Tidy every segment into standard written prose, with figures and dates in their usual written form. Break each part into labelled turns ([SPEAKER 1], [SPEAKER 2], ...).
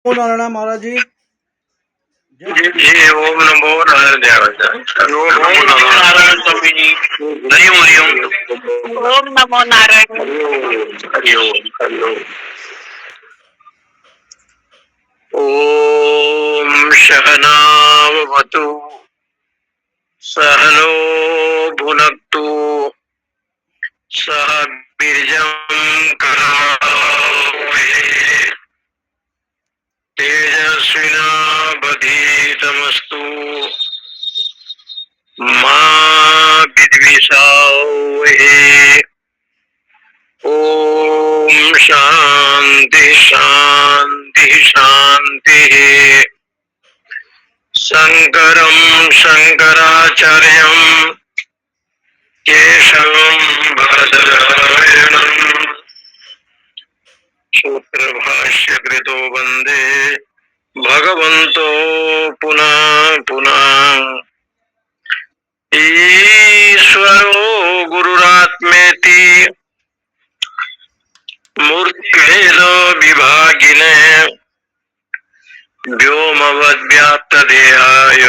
[SPEAKER 1] नारायण महाराज जी।
[SPEAKER 2] जी जी ओम नमो नारायण देवता ओम नमो नारायण स्वामी जी। हरि ओम नमो नारायण। हरि ओम हरि ओम। ओम सहनावतु सहनो भुनक्तु सह वीर्यं करवावहै तेजस्विनावधीतमस्तु मा विद्विषावहै। ओम शांति शांति शांति। शंकरं शंकराचार्यं केशवं बादरायणं सूत्रभाष्य कृतो वंदे भगवन्तो पुनः पुनः। ईश्वरो गुरुरात्मेति मूर्तिभेद विभागिने व्योमवद्व्याप्तदेहाय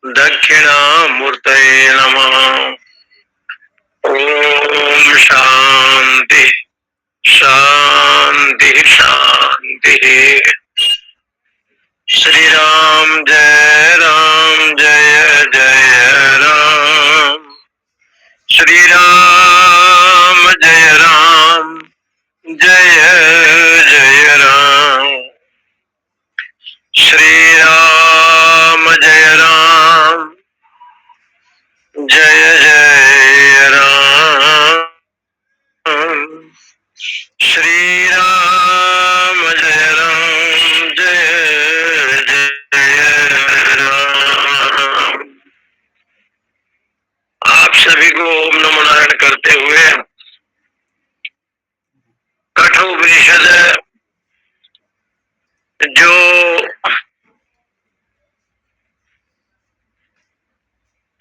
[SPEAKER 2] दक्षिणामूर्तये नमः। ओम शांति शांति शांति। श्री राम जय राम श्री राम जय जय राम श्री राम जय जय राम श्री राम जय जय राम। आप सभी को ओम नमो नारायण करते हुए कठोपनिषद जो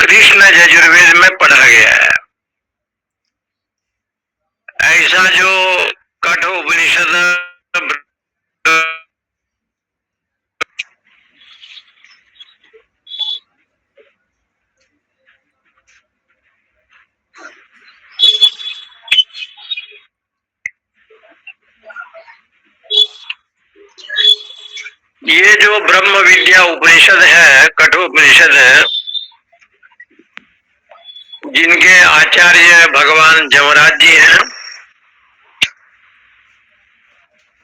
[SPEAKER 2] कृष्ण यजुर्वेद में पढ़ा गया है, ऐसा जो कठोपनिषद ये जो ब्रह्म विद्या उपनिषद है, कठोपनिषद है, जिनके आचार्य भगवान जमराज जी हैं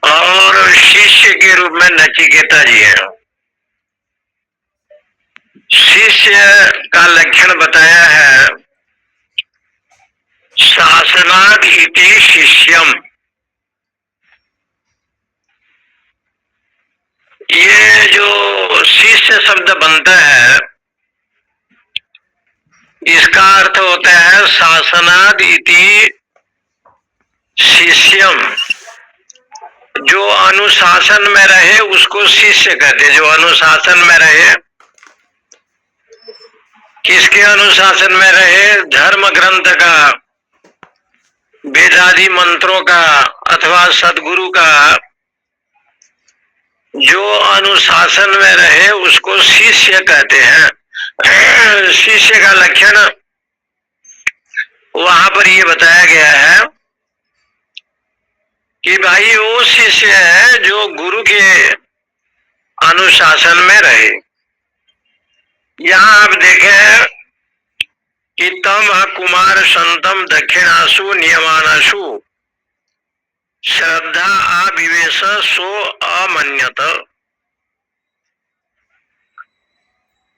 [SPEAKER 2] और शिष्य के रूप में नचिकेता जी हैं। शिष्य का लक्षण बताया है, शासनाद इति शिष्यम। ये जो शिष्य शब्द बनता है, इसका अर्थ होता है शासनाद इति शिष्यम। जो अनुशासन में रहे उसको शिष्य कहते। जो अनुशासन में रहे, किसके अनुशासन में रहे? धर्म ग्रंथ का, वेदादि मंत्रों का अथवा सदगुरु का जो अनुशासन में रहे उसको शिष्य कहते हैं। शिष्य का लक्षण वहां पर ये बताया गया है कि भाई वो शिष्य है जो गुरु के अनुशासन में रहे। यहाँ आप देखें कि तम कुमार संतम दक्षिणासु नियमानासु श्रद्धा आविवेश सो अमन्यत।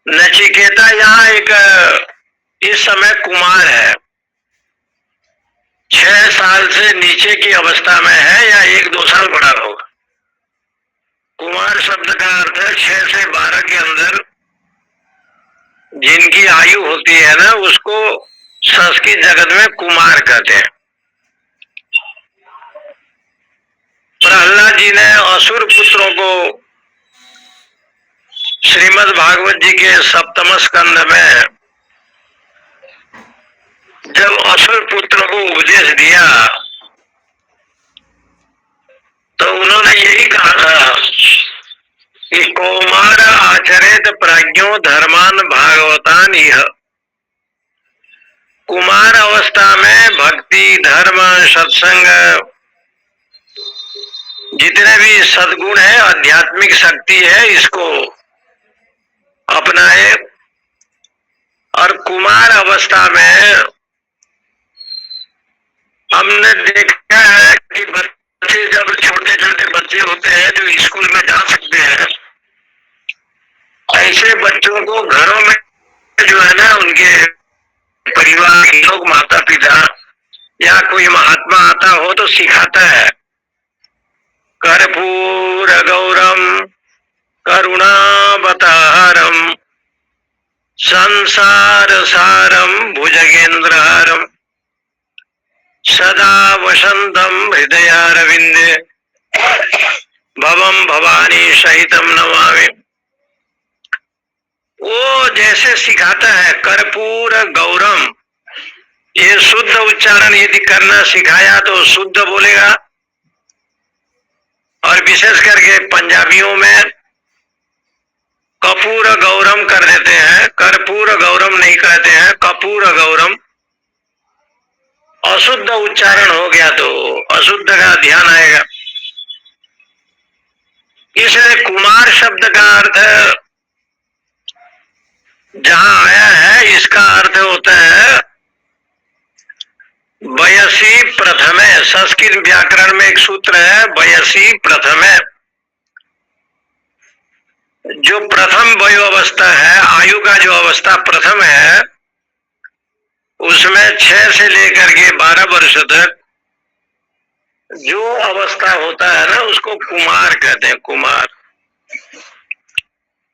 [SPEAKER 2] नचिकेता यहाँ एक इस समय कुमार है, 6 साल से नीचे की अवस्था में है या 1-2 साल बड़ा होगा। कुमार शब्द का अर्थ है 6 से 12 के अंदर जिनकी आयु होती है ना, उसको संस्कृत जगत में कुमार कहते हैं। प्रहलाद जी ने असुर पुत्रों को श्रीमद् भागवत जी के 7वें स्कंद में जब असुर पुत्र को उपदेश दिया तो उन्होंने यही कहा था कि कौमार आचरित प्रज्ञो धर्मान भागवतान यह। कुमार अवस्था में भक्ति, धर्म, सत्संग, जितने भी सद्गुण है, आध्यात्मिक शक्ति है, इसको अपनाए। और कुमार अवस्था में हमने देखा है कि बच्चे, जब छोटे छोटे बच्चे होते हैं जो स्कूल में जा सकते हैं, ऐसे बच्चों को घरों में जो है ना, उनके परिवार के लोग, माता पिता या कोई महात्मा आता हो तो सिखाता है, कर्पूर गौरम करुणावतारम संसार सारम भुजगेंद्रहारम सदा वसंतम हृदयारविंदे भवम भवानी सहितम नमामि। वो जैसे सिखाता है कर्पूर गौरम, ये शुद्ध उच्चारण यदि करना सिखाया तो शुद्ध बोलेगा। और विशेष करके पंजाबियों में कपूर गौरम कर देते हैं, कर्पूर गौरम नहीं कहते हैं, कपूर गौरम। अशुद्ध उच्चारण हो गया तो अशुद्ध का ध्यान आएगा। इसलिए कुमार शब्द का अर्थ जहां आया है, इसका अर्थ होता है वयसी प्रथमे। संस्कृत व्याकरण में एक सूत्र है, वयसी प्रथमे। जो प्रथम वयो अवस्था है, आयु का जो अवस्था प्रथम है, उसमें 6 से लेकर के 12 वर्ष तक जो अवस्था होता है ना, उसको कुमार कहते हैं, कुमार।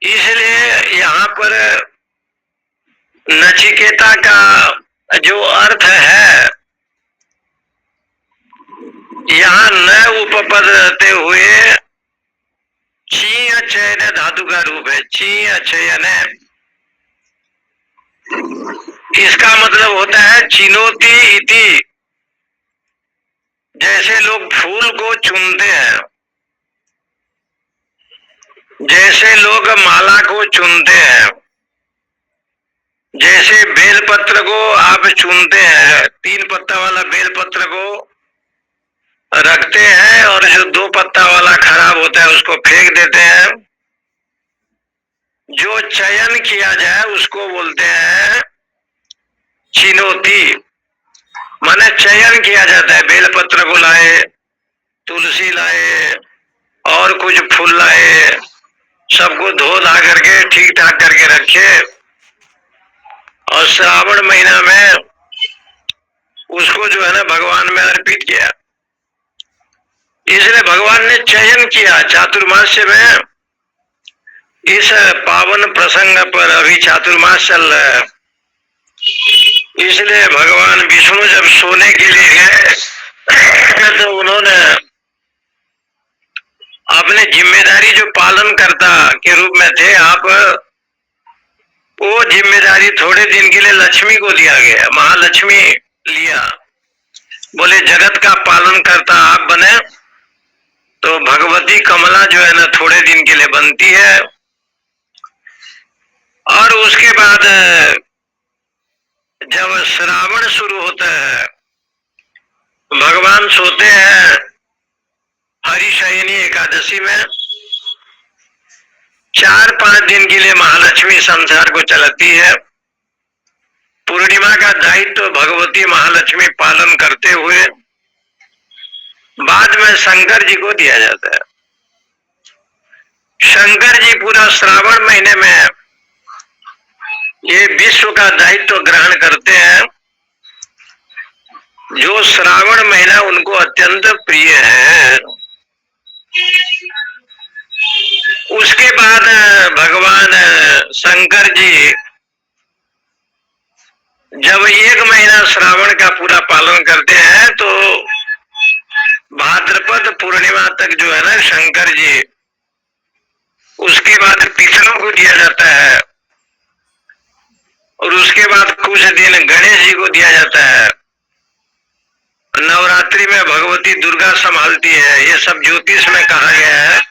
[SPEAKER 2] इसलिए यहाँ पर नचिकेता का जो अर्थ है, यहाँ न उपपद रहते हुए चीय चयन धातु का रूप है, चीय चयन। इसका मतलब होता है चिनोती इति। जैसे लोग फूल को चुनते हैं, जैसे लोग माला को चुनते हैं, जैसे बेलपत्र को आप चुनते हैं, 3 पत्ता वाला बेलपत्र को रखते हैं और जो 2 पत्ता वाला खराब होता है उसको फेंक देते हैं। जो चयन किया जाए उसको बोलते हैं चिनोती। माने चयन किया जाता है, बेलपत्र को लाए, तुलसी लाए और कुछ फूल लाए, सबको धो धा करके ठीक ठाक करके रखे और श्रावण महीना में उसको जो है ना भगवान में अर्पित किया। इसलिए भगवान ने चयन किया चातुर्मास्य में। इस पावन प्रसंग पर अभी चातुर्मास चल रहा है, इसलिए भगवान विष्णु जब सोने के लिए गए तो उन्होंने अपने जिम्मेदारी जो पालन करता के रूप में थे आप, वो जिम्मेदारी थोड़े दिन के लिए लक्ष्मी को दिया गया, महालक्ष्मी लिया। बोले जगत का पालन करता आप बने तो भगवती कमला जो है ना थोड़े दिन के लिए बनती है। और उसके बाद जब श्रावण शुरू होता है, भगवान सोते हैं हरिशयनी एकादशी में। 4-5 दिन के लिए महालक्ष्मी संसार को चलाती है। पूर्णिमा का दायित्व भगवती महालक्ष्मी पालन करते हुए बाद में शंकर जी को दिया जाता है। शंकर जी पूरा श्रावण महीने में ये विश्व का दायित्व ग्रहण करते हैं। जो श्रावण महीना उनको अत्यंत प्रिय है। उसके बाद भगवान शंकर जी जब 1 महीना श्रावण का पूरा पालन करते हैं तो भाद्रपद पूर्णिमा तक जो है ना शंकर जी, उसके बाद पितरों को दिया जाता है और उसके बाद कुछ दिन गणेश जी को दिया जाता है। नवरात्र नवरात्रि में भगवती दुर्गा संभालती है, ये सब ज्योतिष में कहा गया है।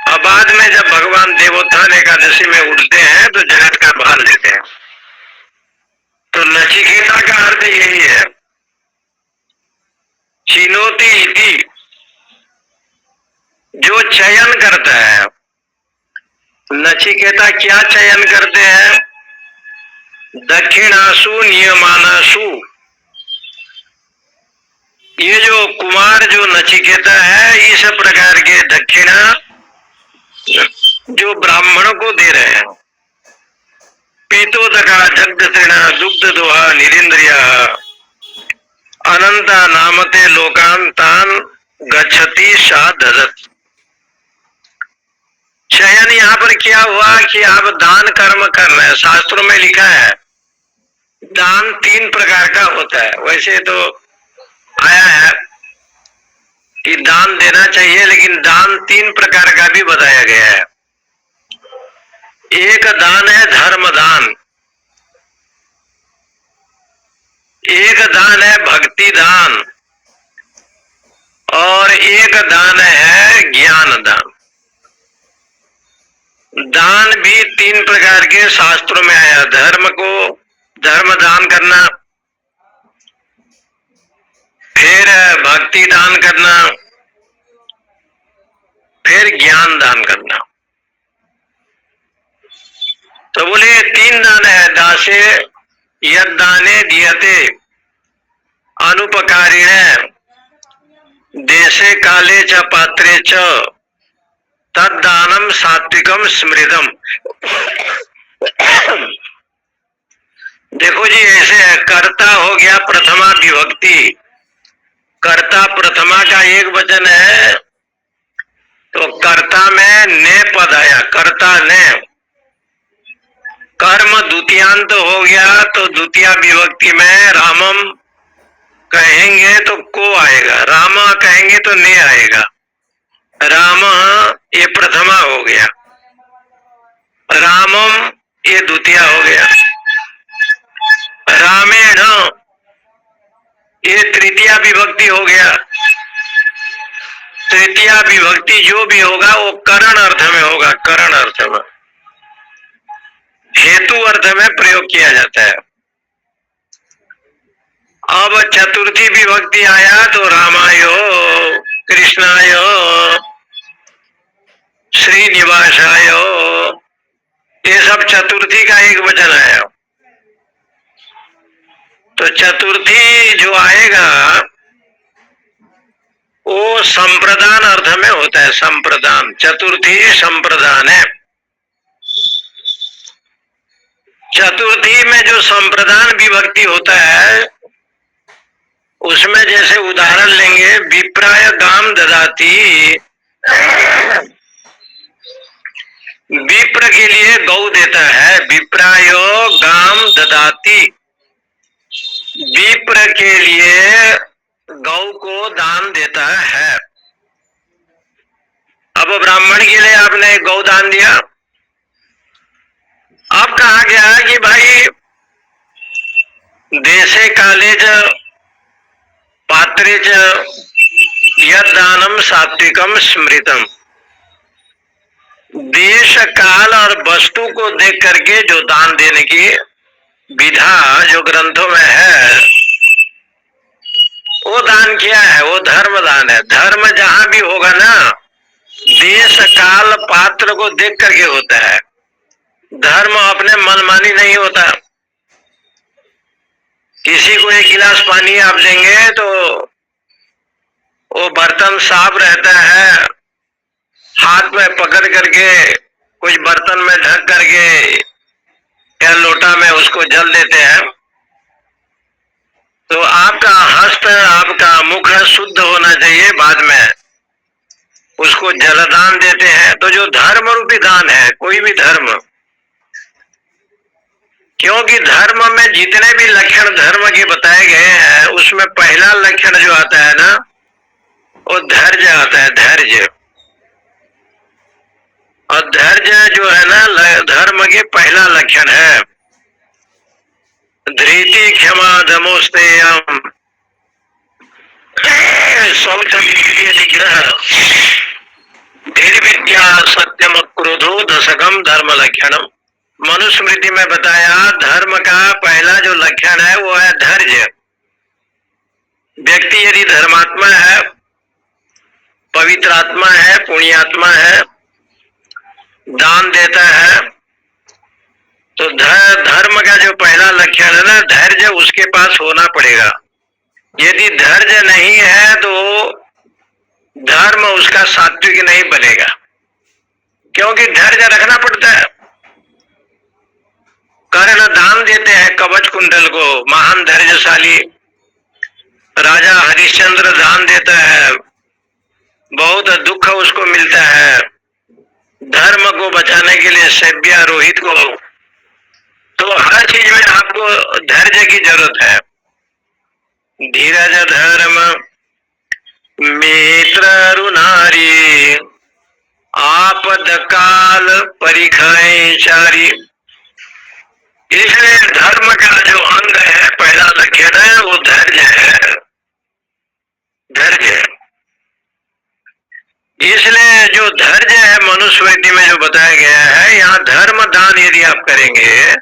[SPEAKER 2] और बाद में जब भगवान देवोत्थान एकादशी में उठते हैं तो जगत का भार लेते हैं। तो नचिकेता का अर्थ यही है, चिनोति इति, जो चयन करता है। नचिकेता क्या चयन करते हैं? दक्षिणासु नियमानासु। ये जो कुमार जो नचिकेता है, इस प्रकार के दक्षिणा जो ब्राह्मणों को दे रहे हैं। पीतोदका जगदृणा दुग्ध दोहा निरिंद्रिया अनंता नामते लोकांतान गच्छति साधरत। चयन यहाँ पर क्या हुआ कि आप दान कर्म कर रहे हैं। शास्त्रों में लिखा है दान 3 प्रकार का होता है। वैसे तो आया है कि दान देना चाहिए, लेकिन दान 3 प्रकार का भी बताया गया है। एक दान है धर्म दान, एक दान है भक्ति दान, और एक दान है ज्ञान दान। दान भी 3 प्रकार के शास्त्रों में आया। धर्म को धर्म दान करना, फिर भक्ति दान करना, फिर ज्ञान दान करना। तो बोले 3 दान है। दासे यद दाने दियते अनुपकारिणे देशे काले च पात्रे च तद दानम सात्विकम स्मृतम। देखो जी, ऐसे है, कर्ता हो गया प्रथमा विभक्ति। कर्ता प्रथमा का एक वचन है, तो कर्ता में ने पद आया, कर्ता ने। कर्म द्वितीयांत हो गया, तो द्वितीय विभक्ति में रामम कहेंगे तो को आएगा, रामा कहेंगे तो ने आएगा। राम ये प्रथमा हो गया, रामम ये द्वितीय हो गया, रामेण ये तृतीया विभक्ति हो गया। तृतीया विभक्ति जो भी होगा वो करण अर्थ में होगा, करण अर्थ में, हेतु अर्थ में प्रयोग किया जाता है। अब चतुर्थी विभक्ति आया तो रामायो कृष्णायो श्रीनिवासायो, ये सब चतुर्थी का एक वचन आया। तो चतुर्थी जो आएगा वो संप्रदान अर्थ में होता है। संप्रदान, चतुर्थी संप्रदान है। चतुर्थी में जो संप्रदान विभक्ति होता है उसमें जैसे उदाहरण लेंगे, विप्राय गाम ददाती, विप्र के लिए गौ देता है। विप्रायो गाम ददाती, विप्र के लिए गौ को दान देता है। अब ब्राह्मण के लिए आपने गौ दान दिया। अब कहा गया कि भाई देशे काले च पात्रे च यद दानम सात्विकम स्मृतम। देश काल और वस्तु को देख करके जो दान देने की विधा जो ग्रंथों में है वो दान किया है, वो धर्म दान है। धर्म जहां भी होगा ना, देश काल पात्र को देख करके होता है। धर्म अपने मनमानी नहीं होता। किसी को 1 गिलास पानी आप देंगे तो वो बर्तन साफ रहता है, हाथ में पकड़ करके कुछ बर्तन में ढक करके या लोटा में उसको जल देते हैं। तो आपका हस्त, आपका मुख शुद्ध होना चाहिए, बाद में उसको जलदान देते हैं। तो जो धर्म रूपी दान है, कोई भी धर्म, क्योंकि धर्म में जितने भी लक्षण धर्म के बताए गए हैं उसमें पहला लक्षण जो आता है ना, वो धैर्य आता है, धैर्य। और धैर्य जो है ना धर्म के पहला लक्षण है। धृति क्षमा दमोस्तेयम शौच इंद्रिय निग्रह, धीर विद्या, सत्यम क्रोधो, दशकम धर्म लक्षणम। मनुस्मृति में बताया धर्म का पहला जो लक्षण है वो है धैर्य। व्यक्ति यदि धर्मात्मा है, पवित्र आत्मा है, पुण्यात्मा है, दान देता है, तो धर्म का जो पहला लक्षण है ना धैर्य, उसके पास होना पड़ेगा। यदि धैर्य नहीं है तो धर्म उसका सात्विक नहीं बनेगा, क्योंकि धैर्य रखना पड़ता है। कर्ण दान देते हैं कवच कुंडल को, महान धैर्यशाली राजा हरिश्चंद्र दान देता है, बहुत दुख उसको मिलता है। धर्म को बचाने के लिए सेव्या रोहित को, तो हर चीज में आपको धैर्य की जरूरत है। धीरज धर्म मित्र रुनारी, आपद काल परिखाए चारी। इसलिए धर्म का जो अंग है, पहला लक्षण है वो धैर्य है। धैर्य, इसलिए जो धैर्य है मनुस्मृति में जो बताया गया है, यहाँ धर्म दान यदि आप करेंगे,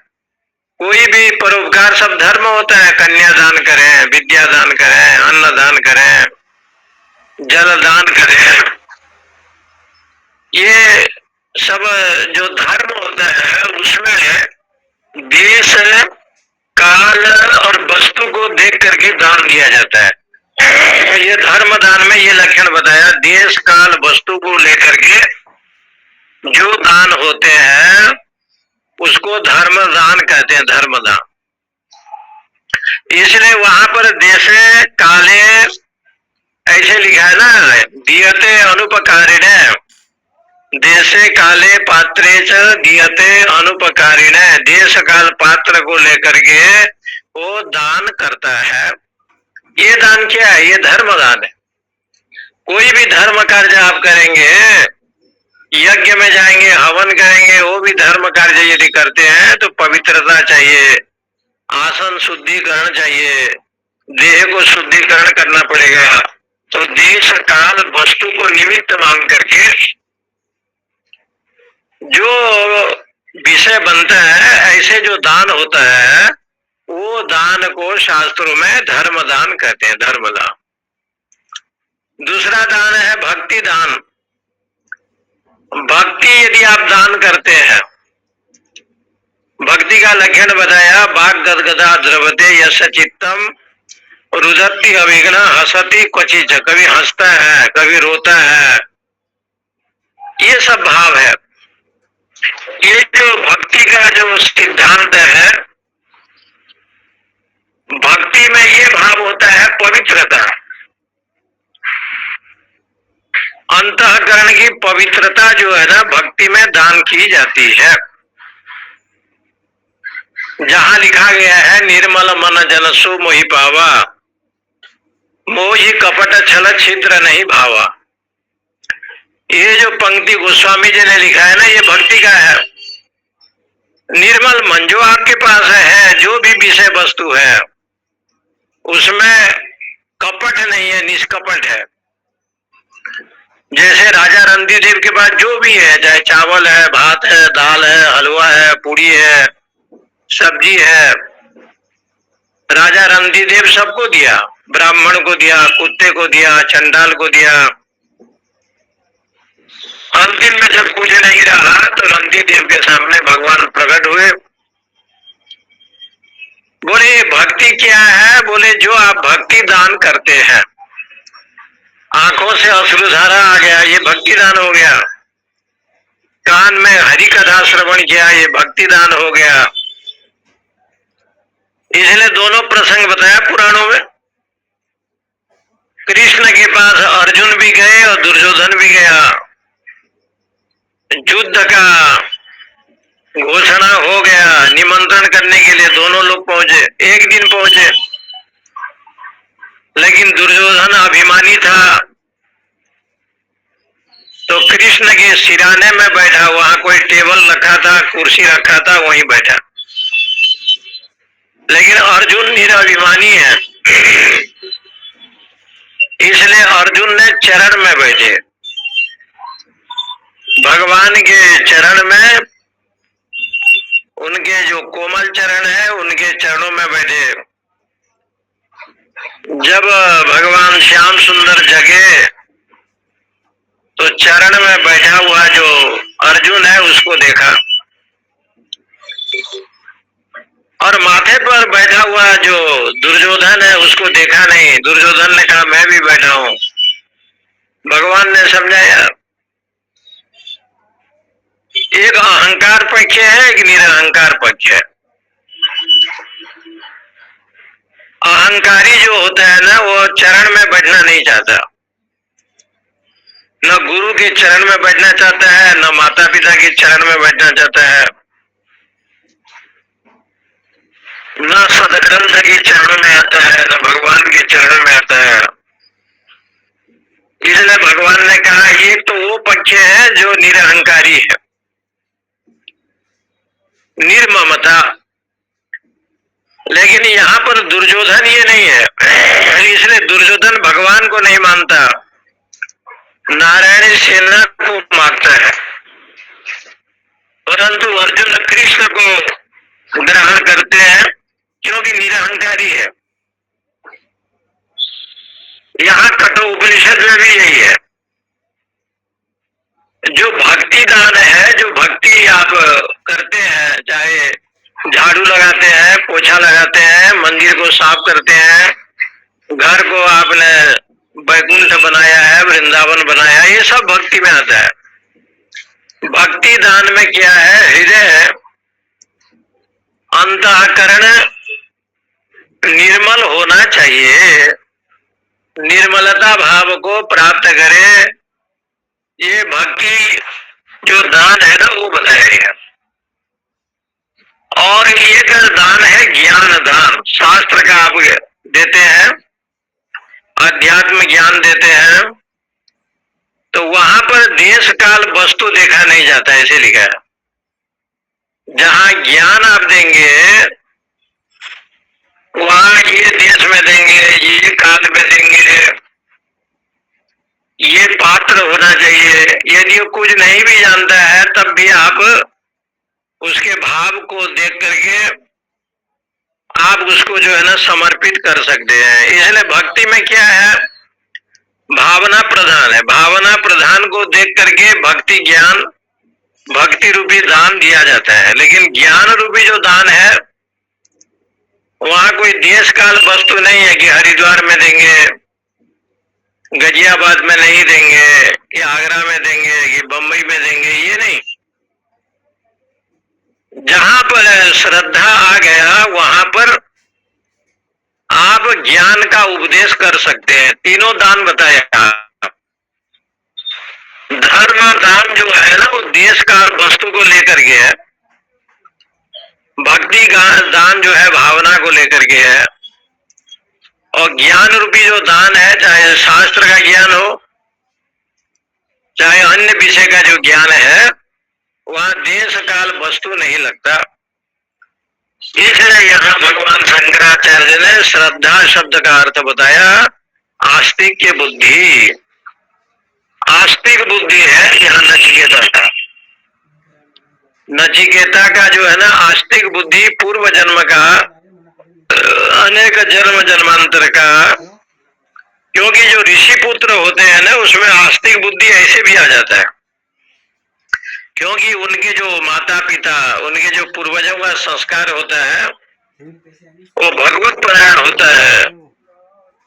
[SPEAKER 2] कोई भी परोपकार सब धर्म होता है। कन्या दान करें, विद्या दान करें, अन्न दान करें, जल दान करें, ये सब जो धर्म होता है उसमें देश, काल और वस्तु को देख करके दान दिया जाता है। ये धर्म दान में ये लक्षण बताया, देश काल वस्तु को लेकर के जो दान होते हैं उसको धर्म दान कहते हैं, धर्म दान। इसलिए वहां पर देशे काले ऐसे लिखा है ना, दियते अनुपकारिणे, देशे काले पात्रे च दियते अनुपकारिणे। देश काल पात्र को लेकर के वो दान करता है। ये दान क्या है? ये धर्म दान है। कोई भी धर्म कार्य आप करेंगे, यज्ञ में जाएंगे, हवन करेंगे, वो भी धर्म कार्य यदि करते हैं तो पवित्रता चाहिए, आसन शुद्धिकरण चाहिए, देह को शुद्धिकरण करना पड़ेगा। तो देश काल वस्तु को निमित्त मान करके जो विषय बनता है, ऐसे जो दान होता है वो दान को शास्त्रों में धर्म दान कहते हैं, धर्म दान। दूसरा दान है भक्ति दान। भक्ति यदि आप दान करते हैं, भक्ति का लक्षण बताया, बाग गदगदा द्रवते यश चित्तम रुदती अविघ्न हसती क्वचिच। कभी हंसता है, कभी रोता है, ये सब भाव है। ये जो भक्ति का जो सिद्धांत है, भक्ति में ये भाव होता है पवित्रता, अंतःकरण की पवित्रता जो है ना भक्ति में दान की जाती है। जहां लिखा गया है निर्मल मन जनसु मोहि पावा, मोहि कपट छल छिद्र नहीं भावा। ये जो पंक्ति गोस्वामी जी ने लिखा है ना, ये भक्ति का है। निर्मल मन जो आपके पास है, जो भी विषय वस्तु है उसमें कपट नहीं है, निष्कपट है। जैसे राजा रणधीर के पास जो भी है, चाहे चावल है, भात है, दाल है, हलवा है, पूरी है, सब्जी है, राजा रणधीर सबको दिया, ब्राह्मण को दिया, कुत्ते को दिया, चंडाल को दिया। अंतिम में जब कुछ नहीं रहा तो रणधीर के सामने भगवान प्रकट हुए। बोले भक्ति क्या है? बोले जो आप भक्ति दान करते हैं, आंखों से अश्रुधारा आ गया, ये भक्ति दान हो गया। कान में हरि कथा श्रवण किया, ये भक्ति दान हो गया। इसलिए दोनों प्रसंग बताया पुराणों में। कृष्ण के पास अर्जुन भी गए और दुर्योधन भी गया। युद्ध का घोषणा हो गया, निमंत्रण करने के लिए दोनों लोग पहुंचे, एक दिन पहुंचे। लेकिन दुर्योधन अभिमानी था, तो कृष्ण के सिराने में बैठा, वहां कोई टेबल रखा था, कुर्सी रखा था, वहीं बैठा। लेकिन अर्जुन निराभिमानी है, इसलिए अर्जुन ने चरण में बैठे, भगवान के चरण में, उनके जो कोमल चरण है उनके चरणों में बैठे। जब भगवान श्याम सुंदर जगे तो चरण में बैठा हुआ जो अर्जुन है उसको देखा, और माथे पर बैठा हुआ जो दुर्योधन है उसको देखा नहीं। दुर्योधन ने कहा मैं भी बैठा हूं। भगवान ने समझाया, एक अहंकार पक्ष है, एक निरहंकार पक्ष है। अहंकारी जो होता है ना, वो चरण में बैठना नहीं चाहता, न गुरु के चरण में बैठना चाहता है, न माता पिता के चरण में बैठना चाहता है, न सदग्रंथ के चरण में आता है, न भगवान के चरण में आता है। इसलिए भगवान ने कहा ये तो वो पक्ष है जो निरहंकारी है, निर्ममता। लेकिन यहाँ पर दुर्योधन ये नहीं है, इसलिए दुर्योधन भगवान को नहीं मानता, नारायण सेना को मानता है। परंतु अर्जुन कृष्ण को ग्रहण करते हैं क्योंकि निरहंकारी है। यहाँ कठोपनिषद में भी यही है, जो भक्ति दान है, जो भक्ति आप करते हैं, चाहे झाड़ू लगाते हैं, पोछा लगाते हैं, मंदिर को साफ करते हैं, घर को आपने वैकुंठ बनाया है, वृंदावन बनाया, ये सब भक्ति में आता है। भक्ति दान में क्या है, हृदय अंतःकरण निर्मल होना चाहिए, निर्मलता भाव को प्राप्त करे। ये भक्ति जो दान है ना वो बताया गया। और एक दान है ज्ञान दान, शास्त्र का आप देते हैं, अध्यात्म ज्ञान देते हैं, तो वहां पर देश काल वस्तु देखा नहीं जाता, ऐसे लिखा है। जहां ज्ञान आप देंगे वहां ये देश में देंगे, ये काल में देंगे, ये पात्र होना चाहिए। यदि वो कुछ नहीं भी जानता है तब भी आप उसके भाव को देख करके आप उसको जो है ना समर्पित कर सकते हैं। इसलिए भक्ति में क्या है, भावना प्रधान है। भावना प्रधान को देख करके भक्ति ज्ञान, भक्ति रूपी दान दिया जाता है। लेकिन ज्ञान रूपी जो दान है वहां कोई देश काल वस्तु नहीं है कि हरिद्वार में देंगे, गाजियाबाद में नहीं देंगे, कि आगरा में देंगे, कि बम्बई में देंगे, ये नहीं। जहां पर श्रद्धा आ गया वहां पर आप ज्ञान का उपदेश कर सकते हैं। तीनों दान बताया। धर्म दान जो है ना वो देश का वस्तु को लेकर के है, भक्ति का दान जो है भावना को लेकर के है, और ज्ञान रूपी जो दान है, चाहे शास्त्र का ज्ञान हो चाहे अन्य विषय का जो ज्ञान है, वहां देश काल वस्तु नहीं लगता। इसलिए यहाँ भगवान शंकराचार्य ने श्रद्धा शब्द का अर्थ बताया आस्तिक बुद्धि। आस्तिक बुद्धि है यहाँ नचिकेता का। नचिकेता का जो है ना आस्तिक बुद्धि पूर्व जन्म का, अनेक जन्म जन्मांतर का, क्योंकि जो ऋषि पुत्र होते हैं ना उसमें आस्तिक बुद्धि ऐसे भी आ जाता है, क्योंकि उनके जो माता पिता, उनके जो पूर्वजों का संस्कार होता है वो भगवत परायण होता है।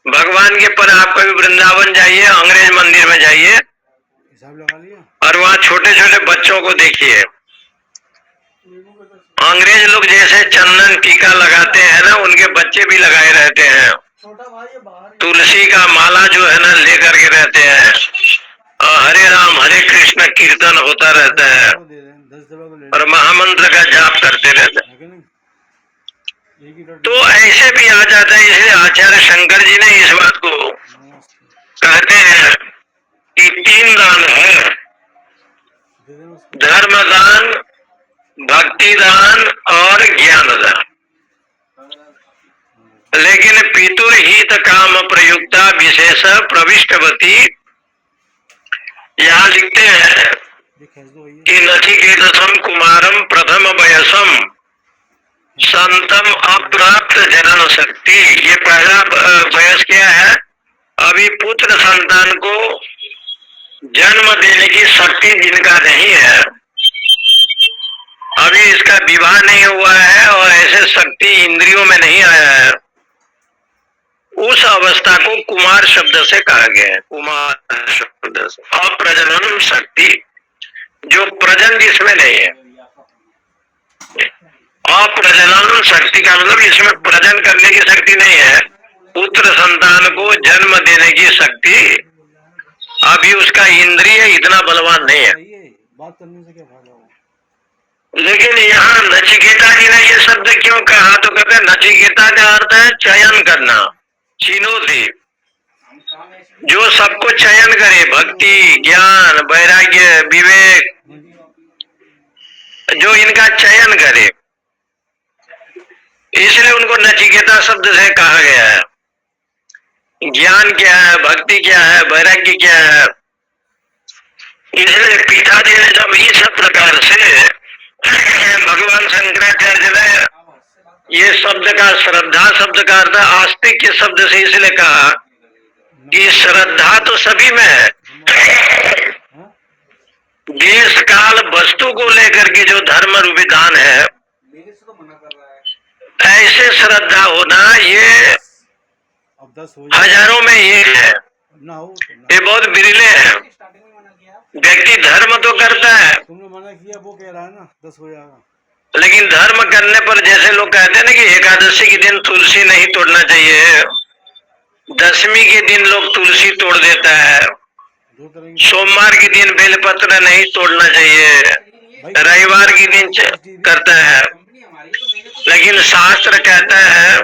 [SPEAKER 2] भगवान के पर आप कभी वृंदावन जाइए, अंग्रेज मंदिर में जाइए और वहाँ छोटे छोटे बच्चों को देखिए। अंग्रेज लोग जैसे चंदन टीका लगाते हैं ना, उनके बच्चे भी लगाए रहते हैं। तुलसी का माला जो है ना लेकर के रहते हैं, हरे राम हरे कृष्ण कीर्तन होता रहता है और महामंत्र का जाप करते रहते हैं। तो ऐसे भी आ जाता है। इसलिए आचार्य शंकर जी ने इस बात को कहते हैं कि तीन दान है, धर्म दान, भक्ति दान और ज्ञान दान। लेकिन पितुर ही हित काम प्रयुक्ता विशेष प्रविष्टवती। यहाँ लिखते हैं कि नचिकेतसम कुमारम प्रथम वयसम संतम अप्राप्त जनन शक्ति। ये पहला वयस क्या है? अभी पुत्र संतान को जन्म देने की शक्ति जिनका नहीं है, अभी इसका विवाह नहीं हुआ है और ऐसे शक्ति इंद्रियों में नहीं आया है, उस अवस्था को कुमार शब्द से कहा गया है। कुमार शब्द से अप्रजनन शक्ति, जो प्रजन जिसमें नहीं है। अप्रजनन शक्ति का मतलब इसमें प्रजन करने की शक्ति नहीं है, पुत्र संतान को जन्म देने की शक्ति अभी उसका इंद्रिय इतना बलवान नहीं है।
[SPEAKER 1] बात करने से क्या फायदा होगा?
[SPEAKER 2] लेकिन यहाँ नचिकेता जी ने ये शब्द क्यों कहा? तो कहते हैं नचिकेता का अर्थ है चयन करना, चिनोति, जो सबको चयन करे, भक्ति, ज्ञान, वैराग्य, विवेक, जो इनका चयन करे, इसलिए उनको नचिकेता शब्द से कहा गया है। ज्ञान क्या है, भक्ति क्या है, वैराग्य क्या है, इसलिए पिताजी ने जब इस प्रकार से भगवान शंकराचार्य ने ये शब्द का, श्रद्धा शब्द का अर्थ आस्तिक के शब्द से इसलिए कहा कि श्रद्धा तो सभी में है, देश काल वस्तु को लेकर के जो धर्म रूपी दान है, ऐसे श्रद्धा होना ये हजारों में एक है, ये बहुत बिरले है। व्यक्ति धर्म तो करता है,
[SPEAKER 1] तुमने मना किया, वो कह रहा है ना 10 हो जाएगा,
[SPEAKER 2] लेकिन धर्म करने पर जैसे लोग कहते हैं ना कि एकादशी के दिन तुलसी नहीं तोड़ना चाहिए, दशमी के दिन लोग तुलसी तोड़ देता है, सोमवार के दिन बेलपत्र नहीं तोड़ना चाहिए, रविवार के दिन करता है, लेकिन शास्त्र कहता है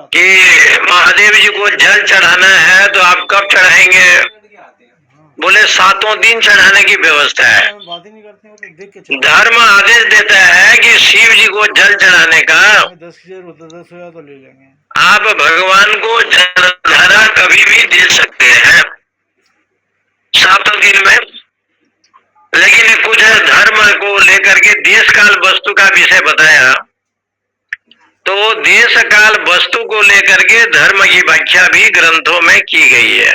[SPEAKER 2] कि महादेव जी को जल चढ़ाना है तो आप कब चढ़ाएंगे? बोले 7 दिन चढ़ाने की व्यवस्था है। धर्म आदेश देता है कि शिव जी को जल चढ़ाने का
[SPEAKER 1] 10 तो ले लेंगे।
[SPEAKER 2] आप भगवान को जलधारा कभी भी दे सकते हैं 7 दिन में, लेकिन कुछ धर्म को लेकर के देश काल वस्तु का विषय बताया, तो देश काल वस्तु को लेकर के धर्म की व्याख्या भी ग्रंथों में की गई है।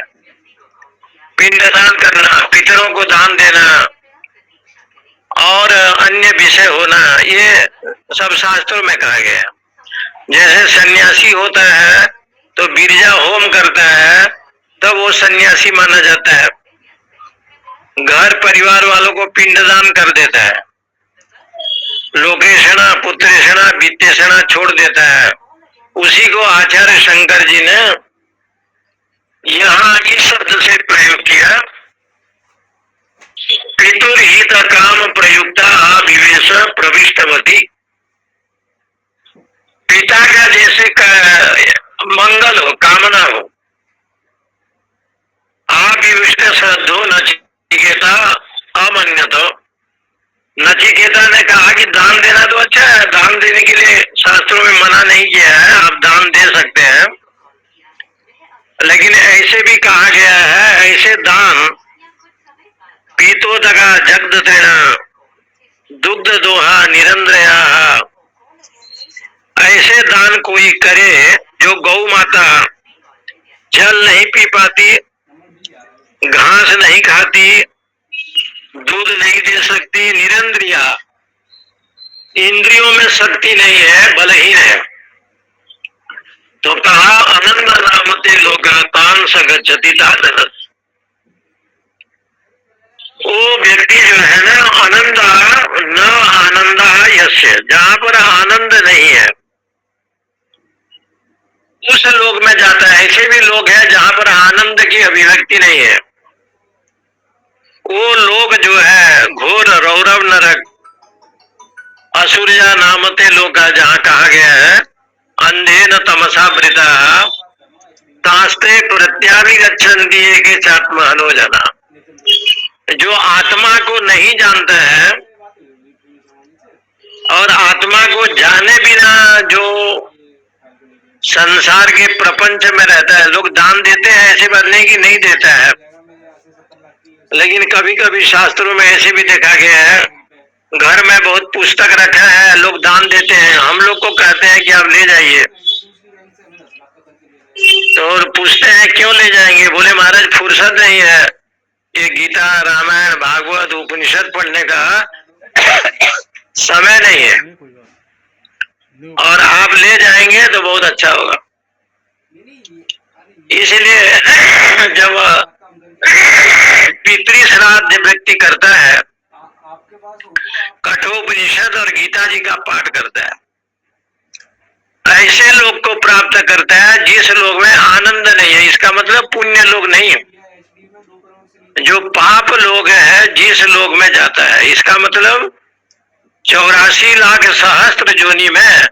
[SPEAKER 2] पिंडदान करना, पितरों को दान देना और अन्य विषय होना, ये सब शास्त्रों में कहा गया। जैसे सन्यासी होता है तो बिरजा होम करता है, तब वो सन्यासी माना जाता है। घर परिवार वालों को पिंडदान कर देता है, लोकेशना, पुत्रेशना, वित्तेशना छोड़ देता है, उसी को आचार्य शंकर जी ने यहाँ इस शब्द से प्रयोग किया, पितुर्हित काम प्रयुक्ता अभिवेश प्रविष्टवती। पिता का जैसे मंगल हो, कामना हो, अभिविष्ट श्रद्धो नचिकेता अमन्यत। नचिकेता ने कहा कि दान देना तो अच्छा है, दान देने के लिए शास्त्रों में मना नहीं किया है, आप दान दे सकते हैं, लेकिन ऐसे भी कहा गया है, ऐसे दान पीतोदका जगदत्रेण दुग्ध दोहा निरंद्रया, ऐसे दान कोई करे जो गौ माता जल नहीं पी पाती, घास नहीं खाती, दूध नहीं दे सकती, निरंद्रिया, इंद्रियों में शक्ति नहीं है, बलहीन है, तो कहा आनंद नामते लोका तान सगच्छति तादन। वो व्यक्ति जो है ना, आनंद न आनंद यस्य, जहां पर आनंद नहीं है उस लोक में जाता है। ऐसे भी लोग हैं जहां पर आनंद की अभिव्यक्ति नहीं है, वो लोग जो है घोर रौरव नरक असुरजा नामते लोका, जहां कहा गया है अंधेन तमसा वृता तास्ते प्रत्याभिगच्छन्ति के चात्महनो जना। जो आत्मा को नहीं जानता है और आत्मा को जाने बिना जो संसार के प्रपंच में रहता है। लोग दान देते हैं, ऐसी बात नहीं कि नहीं देता है, लेकिन कभी कभी शास्त्रों में ऐसे भी देखा गया है, घर में बहुत पुस्तक रखा है, लोग दान देते हैं, हम लोग को कहते हैं कि आप ले जाइए, तो और पूछते हैं क्यों ले जाएंगे, बोले महाराज फुर्सत नहीं है, ये गीता रामायण भागवत उपनिषद पढ़ने का समय नहीं है,
[SPEAKER 1] नहीं कोई बात नहीं।
[SPEAKER 2] और आप ले जाएंगे तो बहुत अच्छा होगा। इसलिए जब पितृ श्राद्ध व्यक्ति करता है, कठोपनिषद और गीता जी का पाठ करता है, ऐसे लोग को प्राप्त करता है जिस लोग में आनंद नहीं है। इसका मतलब पुण्य लोग नहीं, जो पाप लोग हैं जिस लोग में जाता है, इसका मतलब 84 लाख सहस्त्र योनि में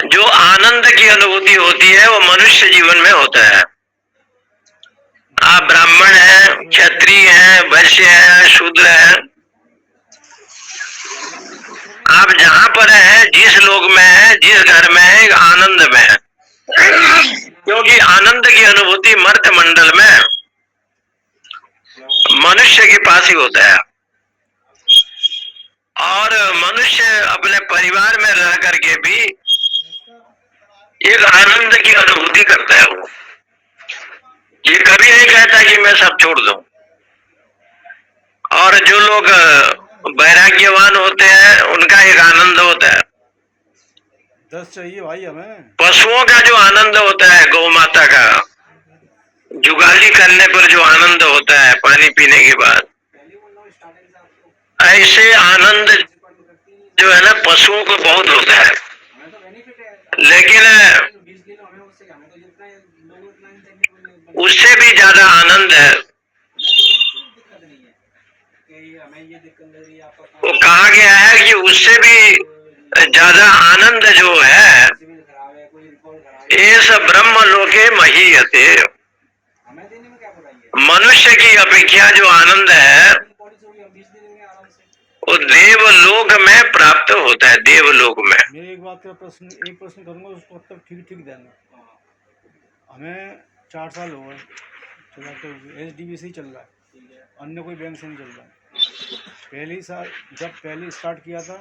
[SPEAKER 2] जो आनंद की अनुभूति होती है वो मनुष्य जीवन में होता है। आप ब्राह्मण हैं, क्षत्रिय हैं, वैश्य हैं, शूद्र हैं, आप जहां पर हैं, जिस लोग में है, जिस घर में है, आनंद में है, क्योंकि आनंद की अनुभूति मर्त्य मंडल में मनुष्य के पास ही होता है। और मनुष्य अपने परिवार में रह करके भी एक आनंद की अनुभूति करता है। वो ये कभी नहीं कहता कि मैं सब छोड़ दूं। और जो लोग वैराग्यवान होते हैं उनका एक आनंद होता है।
[SPEAKER 1] 10 चाहिए भाई हमें।
[SPEAKER 2] पशुओं का जो आनंद होता है, गौ माता का जुगाली करने पर जो आनंद होता है पानी पीने के बाद, ऐसे आनंद जो है ना पशुओं को बहुत होता है। लेकिन उससे भी ज्यादा आनंद है, वो कहा गया है कि उससे भी ज्यादा आनंद जो है इस ब्रह्म लोके महीयते, मनुष्य की अपेक्षा जो आनंद है वो देवलोक में प्राप्त होता है। देवलोक में
[SPEAKER 1] मेरे एक बात का एक प्रश्न करूंगा, उसको तब ठीक देना। हमें 4 साल हो गए चलाते हुए, HDBC चल रहा है, अन्य कोई बैंक से नहीं चल रहा है। जब पहले स्टार्ट किया था,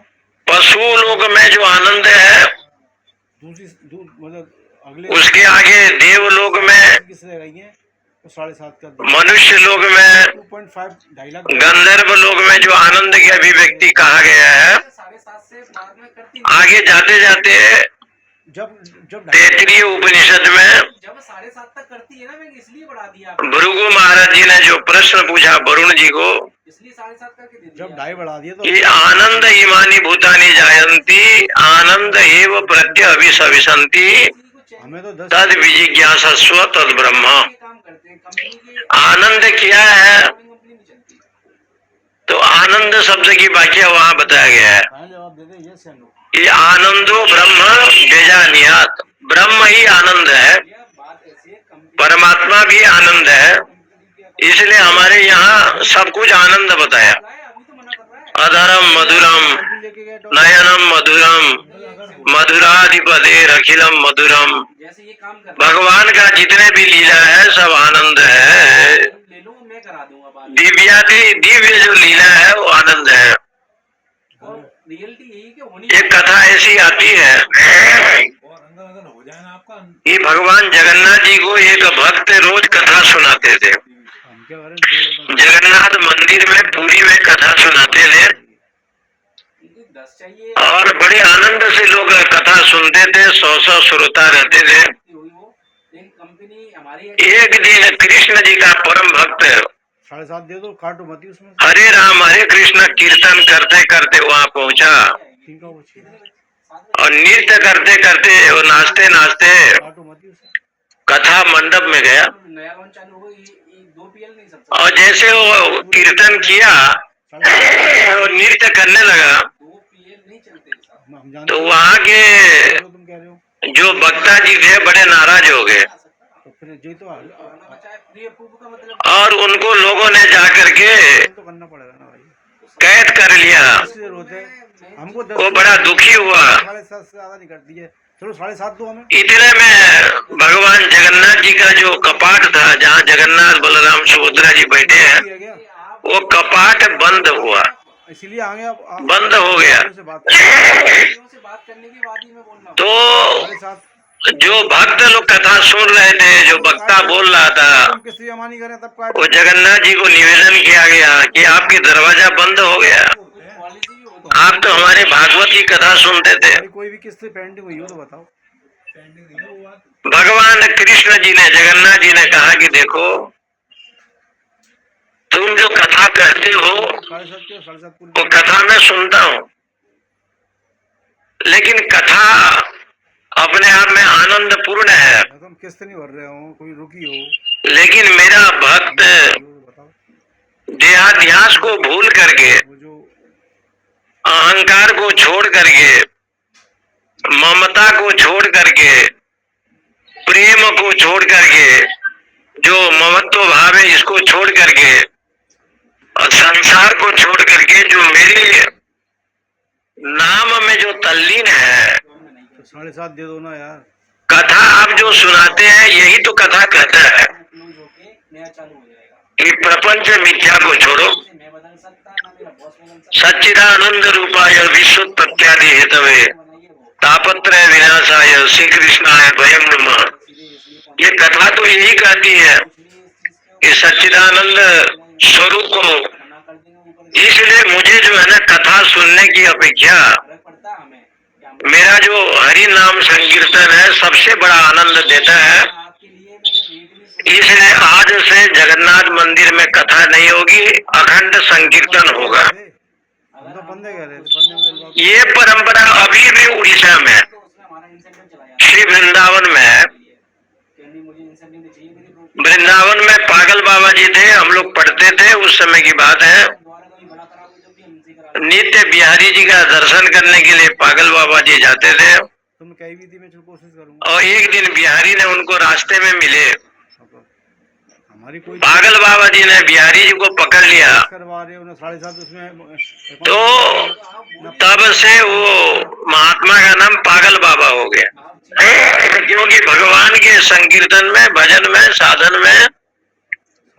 [SPEAKER 2] पशु लोक में जो आनंद है
[SPEAKER 1] मतलब अगले
[SPEAKER 2] उसके आगे देवलोक में,
[SPEAKER 1] किसने गई है तो 7.5 का,
[SPEAKER 2] मनुष्य लोक में,
[SPEAKER 1] 2.5 2.5 लाख,
[SPEAKER 2] गंधर्व लोक में जो आनंद की अभिव्यक्ति कहा गया है, आगे जाते जाते
[SPEAKER 1] जब जब
[SPEAKER 2] तैतरीय उपनिषद में
[SPEAKER 3] जब 7.5 तक करती है ना, मैं इसलिए बढ़ा दिया।
[SPEAKER 2] भृगु महाराज जी ने जो प्रश्न पूछा वरुण जी को,
[SPEAKER 3] इसलिए 7.5 करके दे दिया।
[SPEAKER 1] जब 2.5 बढ़ा दिया तो
[SPEAKER 2] ये आनंद इमानी भूतानी जायंती, आनंद एव प्रत्य अभिसविशंति,
[SPEAKER 1] हमें तो 10
[SPEAKER 2] तद विजिज्ञासस्व तद ब्रह्म।
[SPEAKER 3] काम करते हैं कंपनी की,
[SPEAKER 2] आनंद क्या है,
[SPEAKER 3] कंपनी नहीं चलती।
[SPEAKER 2] तो आनंद शब्द की व्याख्या वहाँ बताया गया है।
[SPEAKER 1] जवाब दे दे, यस या नो।
[SPEAKER 2] ये आनंदो ब्रह्म बेजानियात, ब्रह्म ही आनंद है, परमात्मा भी आनंद है, इसलिए हमारे यहाँ सब कुछ आनंद बताया। अधरम मधुरम नयनम मधुरम मधुराधिपदेर अखिलम मधुरम,
[SPEAKER 3] जैसे ये काम कर
[SPEAKER 2] भगवान का जितने भी लीला है सब आनंद है।
[SPEAKER 3] ले लो, मैं करा दूंगा बाद में।
[SPEAKER 2] दिव्य जो लीला है वो आनंद है।
[SPEAKER 3] और रियलिटी यही कि होनी
[SPEAKER 2] एक कथा ऐसी आती है कि भगवान जगन्नाथ जी को एक भक्त रोज कथा सुनाते थे।
[SPEAKER 1] हम क्या करें,
[SPEAKER 2] जगन्नाथ मंदिर में पुरी में कथा सुनाते थे
[SPEAKER 3] 10 चाहिए।
[SPEAKER 2] और बड़े आनंद से लोग कथा सुनते थे, 100 श्रोता रहते थे।
[SPEAKER 3] हुई वो एक कंपनी हमारी है।
[SPEAKER 2] एक दिन कृष्ण जी का परम भक्त
[SPEAKER 1] 7.5 दे दो, काटो मत ही उसमें।
[SPEAKER 2] हरे राम हरे कृष्ण कीर्तन करते करते वहाँ पहुँचा
[SPEAKER 1] ठीक है, वो ठीक है,
[SPEAKER 2] और नृत्य करते करते वो नाचते नाचते
[SPEAKER 1] काटो मत ही उसे।
[SPEAKER 2] कथा मंडप में गया।
[SPEAKER 3] नया लॉन्च चालू हो, ये 2 PL नहीं सब।
[SPEAKER 2] और जैसे वो कीर्तन किया और नृत्य करने लगा
[SPEAKER 3] 2 PL नहीं चलते साहब।
[SPEAKER 1] हम जानते
[SPEAKER 2] तो
[SPEAKER 1] हैं,
[SPEAKER 2] वहाँ के
[SPEAKER 1] तुम कह रहे हो
[SPEAKER 2] जो वक्ता जी थे बड़े नाराज हो गए
[SPEAKER 1] तो फिर ये तो
[SPEAKER 3] प्री अप्रूव का मतलब
[SPEAKER 2] और उनको लोगों ने जाकर के
[SPEAKER 1] तो करना पड़ेगा ना भाई,
[SPEAKER 2] कैद कर लिया।
[SPEAKER 1] इसलिए रोते हैं।
[SPEAKER 3] में
[SPEAKER 1] हमको
[SPEAKER 2] वो बड़ा दुखी हुआ।
[SPEAKER 1] 7.5 से ज़्यादा नहीं करती है, चलो 7.5 दो हमें।
[SPEAKER 2] इतने में भगवान जगन्नाथ जी का जो कपाट था, जहाँ जगन्नाथ बलराम सुभद्रा जी बैठे हैं,
[SPEAKER 1] रह गया,
[SPEAKER 2] वो कपाट बंद हुआ,
[SPEAKER 1] इसीलिए आगे आप
[SPEAKER 2] बंद हो गया।
[SPEAKER 1] से बात करें।
[SPEAKER 3] से बात करने के बाद ही मैं बोल रहा हूँ।
[SPEAKER 2] तो
[SPEAKER 1] 7.5
[SPEAKER 2] जो भक्त लोग कथा सुन रहे थे, जो वक्ता बोल रहा था,
[SPEAKER 1] हम किसी अमानी करें तब का
[SPEAKER 2] वो जगन्नाथ जी को निवेदन किया गया कि आपकी दरवाजा बंद हो गया।
[SPEAKER 3] पॉलिसी भी होता
[SPEAKER 2] आप तो हमारे भागवत की कथा सुनते थे।
[SPEAKER 1] कोई भी किस्त पेंडिंग हुई हो तो बताओ।
[SPEAKER 2] भगवान कृष्ण जी ने, जगन्नाथ जी ने कहा कि देखो, तुम जो कथा कहते हो
[SPEAKER 1] 7.5
[SPEAKER 2] वो कथा मैं सुनता हूँ, लेकिन कथा अपने आप में आनंद पूर्ण है।
[SPEAKER 1] हम किस्त नहीं भर रहे हो, कोई रुकी हो,
[SPEAKER 2] लेकिन मेरा भक्त
[SPEAKER 1] बताओ।
[SPEAKER 2] देहाध्यास को भूल करके,
[SPEAKER 1] वो जो
[SPEAKER 2] अहंकार को छोड़ करके, ममता को छोड़ करके, प्रेम को छोड़ करके, जो ममत्व भाव है इसको छोड़ करके, और संसार को छोड़ करके जो मेरे नाम में जो तल्लीन है,
[SPEAKER 1] तो 7.5 दे दो ना यार।
[SPEAKER 2] कथा आप जो सुनाते हैं यही तो कथा कहता है
[SPEAKER 3] क्लोज होके नया चालू हो जाएगा।
[SPEAKER 2] कि प्रपंच मिथ्या को छोड़ो,
[SPEAKER 3] मैं बदल सकता ना मेरा बॉस बदल सकता,
[SPEAKER 2] सच्चिदानंद रूपाय विश्वोत्पत्त्यादि हेतवे
[SPEAKER 3] बनाइए वो
[SPEAKER 2] तापत्रय विनाशाय श्री कृष्णाय भयं नमः।
[SPEAKER 3] सीधे इसलिए
[SPEAKER 2] ये कथा तो यही कहती है कि सच्चिदानंद स्वरूप को।
[SPEAKER 3] मना कर देंगे ऊपर
[SPEAKER 2] इसलिए मुझे जो है ना, कथा सुनने की अपेक्षा
[SPEAKER 3] फर्क पड़ता है हमें कि हम
[SPEAKER 2] मेरा जो हरि नाम संकीर्तन है सबसे बड़ा आनंद देता है।
[SPEAKER 3] आपके लिए मैंने रेट भी
[SPEAKER 2] इसलिए आज से जगन्नाथ मंदिर में कथा नहीं होगी, अखंड संकीर्तन होगा।
[SPEAKER 1] हम तो बंदे कह रहे थे, बंदे में दिलवा
[SPEAKER 2] ये परंपरा अभी भी उड़ीसा में,
[SPEAKER 3] तो उसमें हमारा इंसेंटिव चला जाता
[SPEAKER 2] श्री वृंदावन में है।
[SPEAKER 3] है कि नहीं मुझे इंसेंटिव नहीं चाहिए मेरी प्रॉपर्टी
[SPEAKER 2] वृंदावन में पागल बाबा जी थे, हम लोग पढ़ते थे, उस समय की बात है।
[SPEAKER 3] द्वारा कभी बड़ा खराब हो जब भी हमसे करा
[SPEAKER 2] नित्य बिहारी जी का दर्शन करने के लिए पागल बाबा जी जाते थे,
[SPEAKER 1] तुम कही भी थी, मैं चलो कोशिश करूंगा।
[SPEAKER 2] और एक दिन बिहारी ने उनको रास्ते में मिले।
[SPEAKER 1] हमारी कोई
[SPEAKER 2] पागल बाबा जी ने बिहारी जी को पकड़ लिया,
[SPEAKER 1] करवा रहे हो ना 7.5 उसमें।
[SPEAKER 2] तो तब से वो महात्मा का नाम पागल बाबा हो गया। क्योंकि भगवान के संकीर्तन में, भजन में, साधन में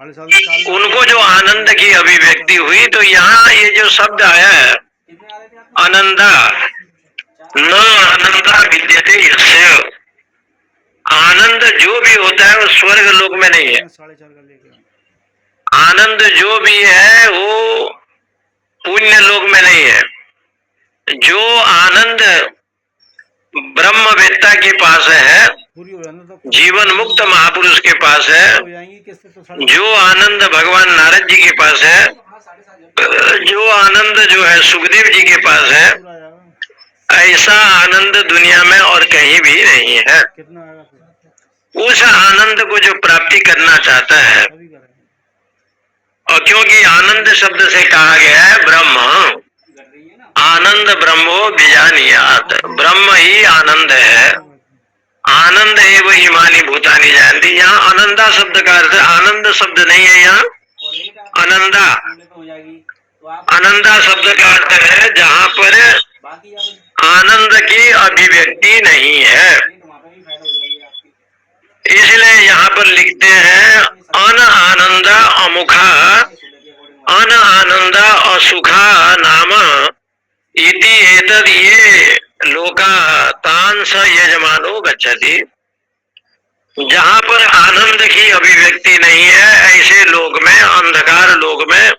[SPEAKER 1] 7.5
[SPEAKER 2] उनको जो आनंद की अभिव्यक्ति हुई, तो यहाँ ये जो शब्द आया है
[SPEAKER 3] कितने आ रहे थे आप
[SPEAKER 2] आनंदा, न आनंदा विद्यते यस्य, आनंद जो भी होता है वो स्वर्ग लोक में नहीं है।
[SPEAKER 1] 4.5 का लेके आओ।
[SPEAKER 2] आनंद जो भी है वो पुण्य लोक में नहीं है। जो आनंद ब्रह्मवेत्ता के पास है,
[SPEAKER 1] पूरी हो जाना तो
[SPEAKER 2] जीवन मुक्त महापुरुष के पास है,
[SPEAKER 1] हो जाएंगी किससे तो 7.5
[SPEAKER 2] जो आनंद भगवान नारद जी के पास है,
[SPEAKER 3] हाँ 7.5
[SPEAKER 2] जो आनंद जो है सुखदेव जी के पास है,
[SPEAKER 1] पूरा आएगा।
[SPEAKER 2] ऐसा आनंद दुनिया में और कहीं भी नहीं है।
[SPEAKER 1] कितना आएगा फिर?
[SPEAKER 2] उस आनंद को जो प्राप्ति करना चाहता है,
[SPEAKER 1] अभी करेंगे।
[SPEAKER 2] और क्योंकि आनंद शब्द से कहा गया है ब्रह्म,
[SPEAKER 3] कर रही है ना
[SPEAKER 2] आनंद ब्रह्मो बीजानियात, ब्रह्म ही आनंद है। आनंद एव इमानी भूतानी जानती। यहाँ आनंदा शब्द का अर्थ, आनंद शब्द नहीं है यहाँ,
[SPEAKER 3] और एक आप
[SPEAKER 2] आनंदा।
[SPEAKER 3] बोलने पे हो जाएगी तो आप
[SPEAKER 2] आनंदा शब्द का अर्थ है जहाँ पर
[SPEAKER 3] बाकी आप
[SPEAKER 2] आनंद की अभिव्यक्ति नहीं है।
[SPEAKER 3] तो वहाँ पे भी फायदा हो जाएगी आपकी
[SPEAKER 2] इसलिए यहाँ पर लिखते हैं अन आनंद अमुखा, अन आनंद असुखा नाम इति एतद ये लोका तान स यजमानो गच्छति। जहाँ पर आनंद की अभिव्यक्ति नहीं है, ऐसे लोक में, अंधकार लोक में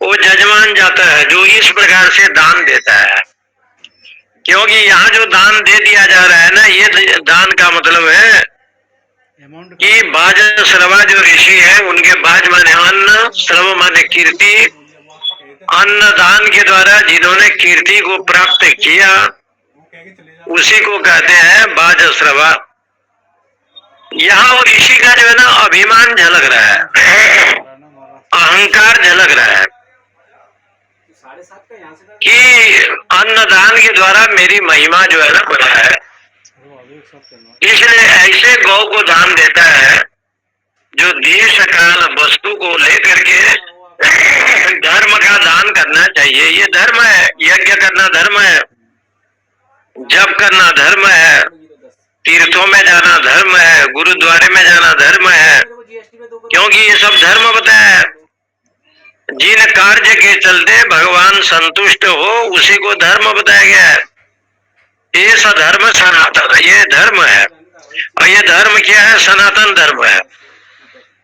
[SPEAKER 2] वो जजमान जाता है जो इस प्रकार से दान देता है। क्योंकि यहाँ जो दान दे दिया जा रहा है ना, ये दान का मतलब है
[SPEAKER 1] अमाउंट
[SPEAKER 2] कि बाज श्रवा जो ऋषि है, उनके बाज माने अन्न, श्रव माने कीर्ति। अन्न दान के द्वारा जिन्होंने कीर्ति को प्राप्त किया उसी को कहते हैं बाज श्रवा। यहाँ वो ऋषि का जो है ना अभिमान झलक रहा है, अहंकार झलक रहा है
[SPEAKER 3] 7.5 का यहाँ से
[SPEAKER 2] कि अन्नदान के द्वारा मेरी महिमा जो है ना बढ़ा है। इसलिए ऐसे गौ को दान देता है जो देश काल वस्तु को लेकर के धर्म का दान करना चाहिए। ये धर्म है, यज्ञ करना धर्म है, जप करना धर्म है, तीर्थों में जाना धर्म है, गुरुद्वारे में जाना धर्म है, क्योंकि ये सब धर्म बताया है। जिन कार्य के चलते भगवान संतुष्ट हो उसी को धर्म बताया गया है। ये सधर्म सनातन, ये धर्म है। और ये धर्म क्या है? सनातन धर्म है।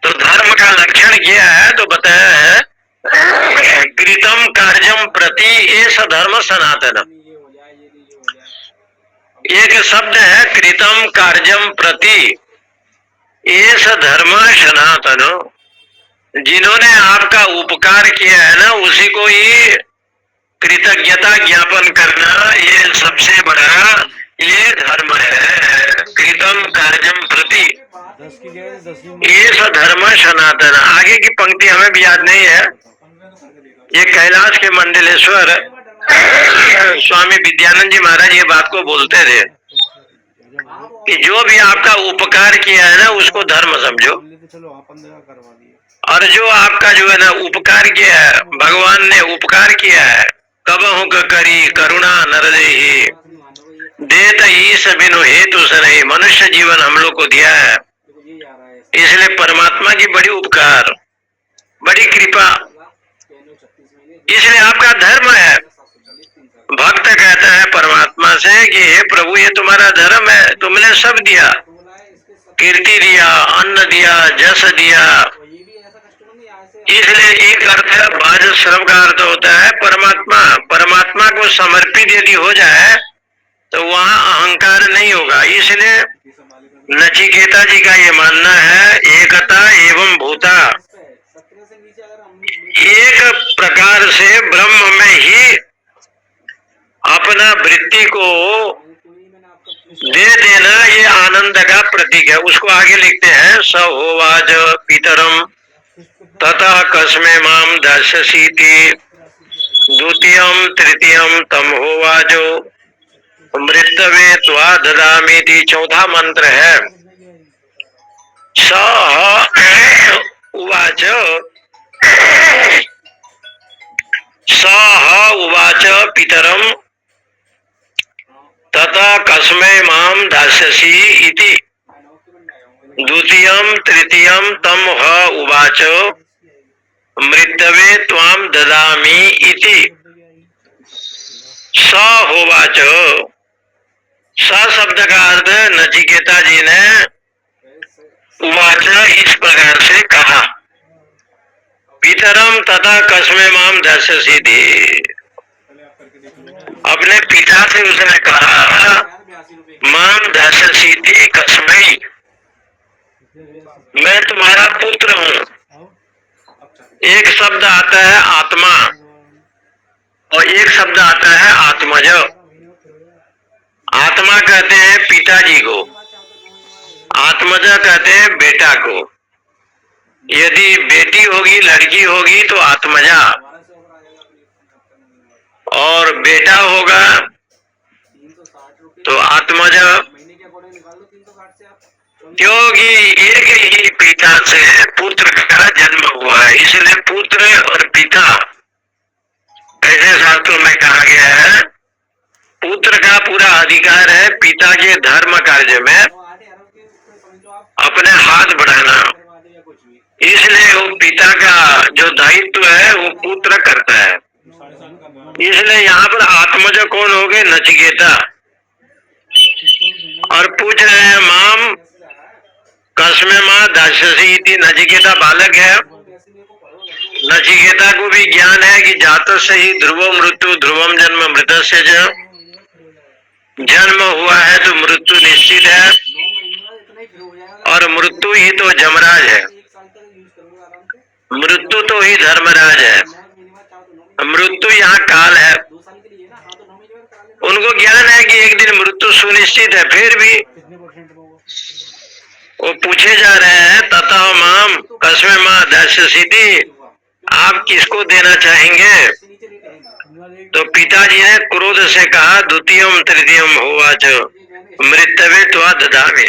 [SPEAKER 2] तो धर्म का लक्षण क्या है? तो बताया है कृतम कार्यम प्रति एष धर्म सनातन। एक शब्द है कृतम कार्यम प्रति एष धर्म सनातन। जिन्होंने आपका उपकार किया है ना, उसी को ही कृतज्ञता ज्ञापन करना, ये सबसे बड़ा ये धर्म है। कृतम कार्यम प्रति
[SPEAKER 1] 10 की जगह 10वीं
[SPEAKER 2] ये धर्म सनातन। आगे की पंक्ति हमें भी याद नहीं है। ये कैलाश के मंडलेश्वर स्वामी विद्यानंद जी महाराज ये बात को बोलते थे कि जो भी आपका उपकार किया है ना, उसको धर्म समझो।
[SPEAKER 1] चलो आप 15 करवा दिए।
[SPEAKER 2] और जो आपका जो है ना उपकार किया है, भगवान ने उपकार किया है, कबहु करी करुणा नरदेहि देत ईश बिनु हेतु सनहि। मनुष्य जीवन हम लोग को दिया है, इसलिए परमात्मा की बड़ी उपकार, बड़ी कृपा, इसलिए आपका धर्म है। भक्त कहता है परमात्मा से कि हे प्रभु, ये तुम्हारा धर्म है, तुमने सब दिया, कीर्ति दिया, अन्न दिया, जस दिया। इसलिए एक अर्थ है, बाज श्रम का अर्थ होता है परमात्मा। परमात्मा को समर्पित यदि हो जाए तो वहाँ अहंकार नहीं होगा। इसलिए नचिकेता जी का ये मानना है एकता एवं भूता। एक प्रकार से ब्रह्म में ही अपना वृत्ति को दे देना, ये आनंद का प्रतीक है। उसको आगे लिखते हैं स होवाच पितरम ततः कस्मे माम दर्शसीति द्वितीयम तृतीयम तम होवाचो मृतवे त्वा ददामीति। चौथा मंत्र है स उवाच स उवाच पितरम तथा कस्मै माम दास्यसि इति द्वितीयम तृतीयम तम उवाच मृतवे त्वाम ददामि इति। स होवाच, स शब्द का अर्थ नचिकेता जी ने उवाच इस प्रकार से कहा, पितरम तथा कस्मे माम दर्शसी थी। अपने पिता से उसने कहा माम दर्शसी थी कस्मई, मैं तुम्हारा पुत्र हूँ। एक शब्द आता है आत्मा और एक शब्द आता है आत्मज। आत्मा कहते हैं पिताजी को, आत्मज कहते हैं बेटा को। यदि बेटी होगी, लड़की होगी तो आत्मजा, और बेटा होगा तो आत्मज। क्योंकि एक ही पिता से पुत्र का जन्म हुआ है, इसलिए पुत्र और पिता ऐसे शास्त्रों में कहा गया है। पुत्र का पूरा अधिकार है पिता के धर्म कार्य में अपने हाथ बढ़ाना, इसलिए वो पिता का जो दायित्व है वो पुत्र करता है। इसलिए यहाँ पर आत्मज कौन हो गए? नचिकेता। और पूछ रहे हैं माम कस्मे माँ दास्यसी इति। नचिकेता बालक है, नचिकेता को भी ज्ञान है कि जात से ही ध्रुव मृत्यु ध्रुवम जन्म मृतस्य च। जन्म हुआ है तो मृत्यु निश्चित है, और मृत्यु ही तो जमराज है, मृत्यु तो ही धर्मराज है। मृत्यु यहाँ काल है। उनको ज्ञान है कि एक दिन मृत्यु सुनिश्चित है, फिर भी वो पूछे जा रहे हैं तथा माम कस्मे माँ दास्यसी, आप किसको देना चाहेंगे? तो पिताजी ने क्रोध से कहा द्वितीयम तृतीयम होवाच मृतवे त्वा ददामि।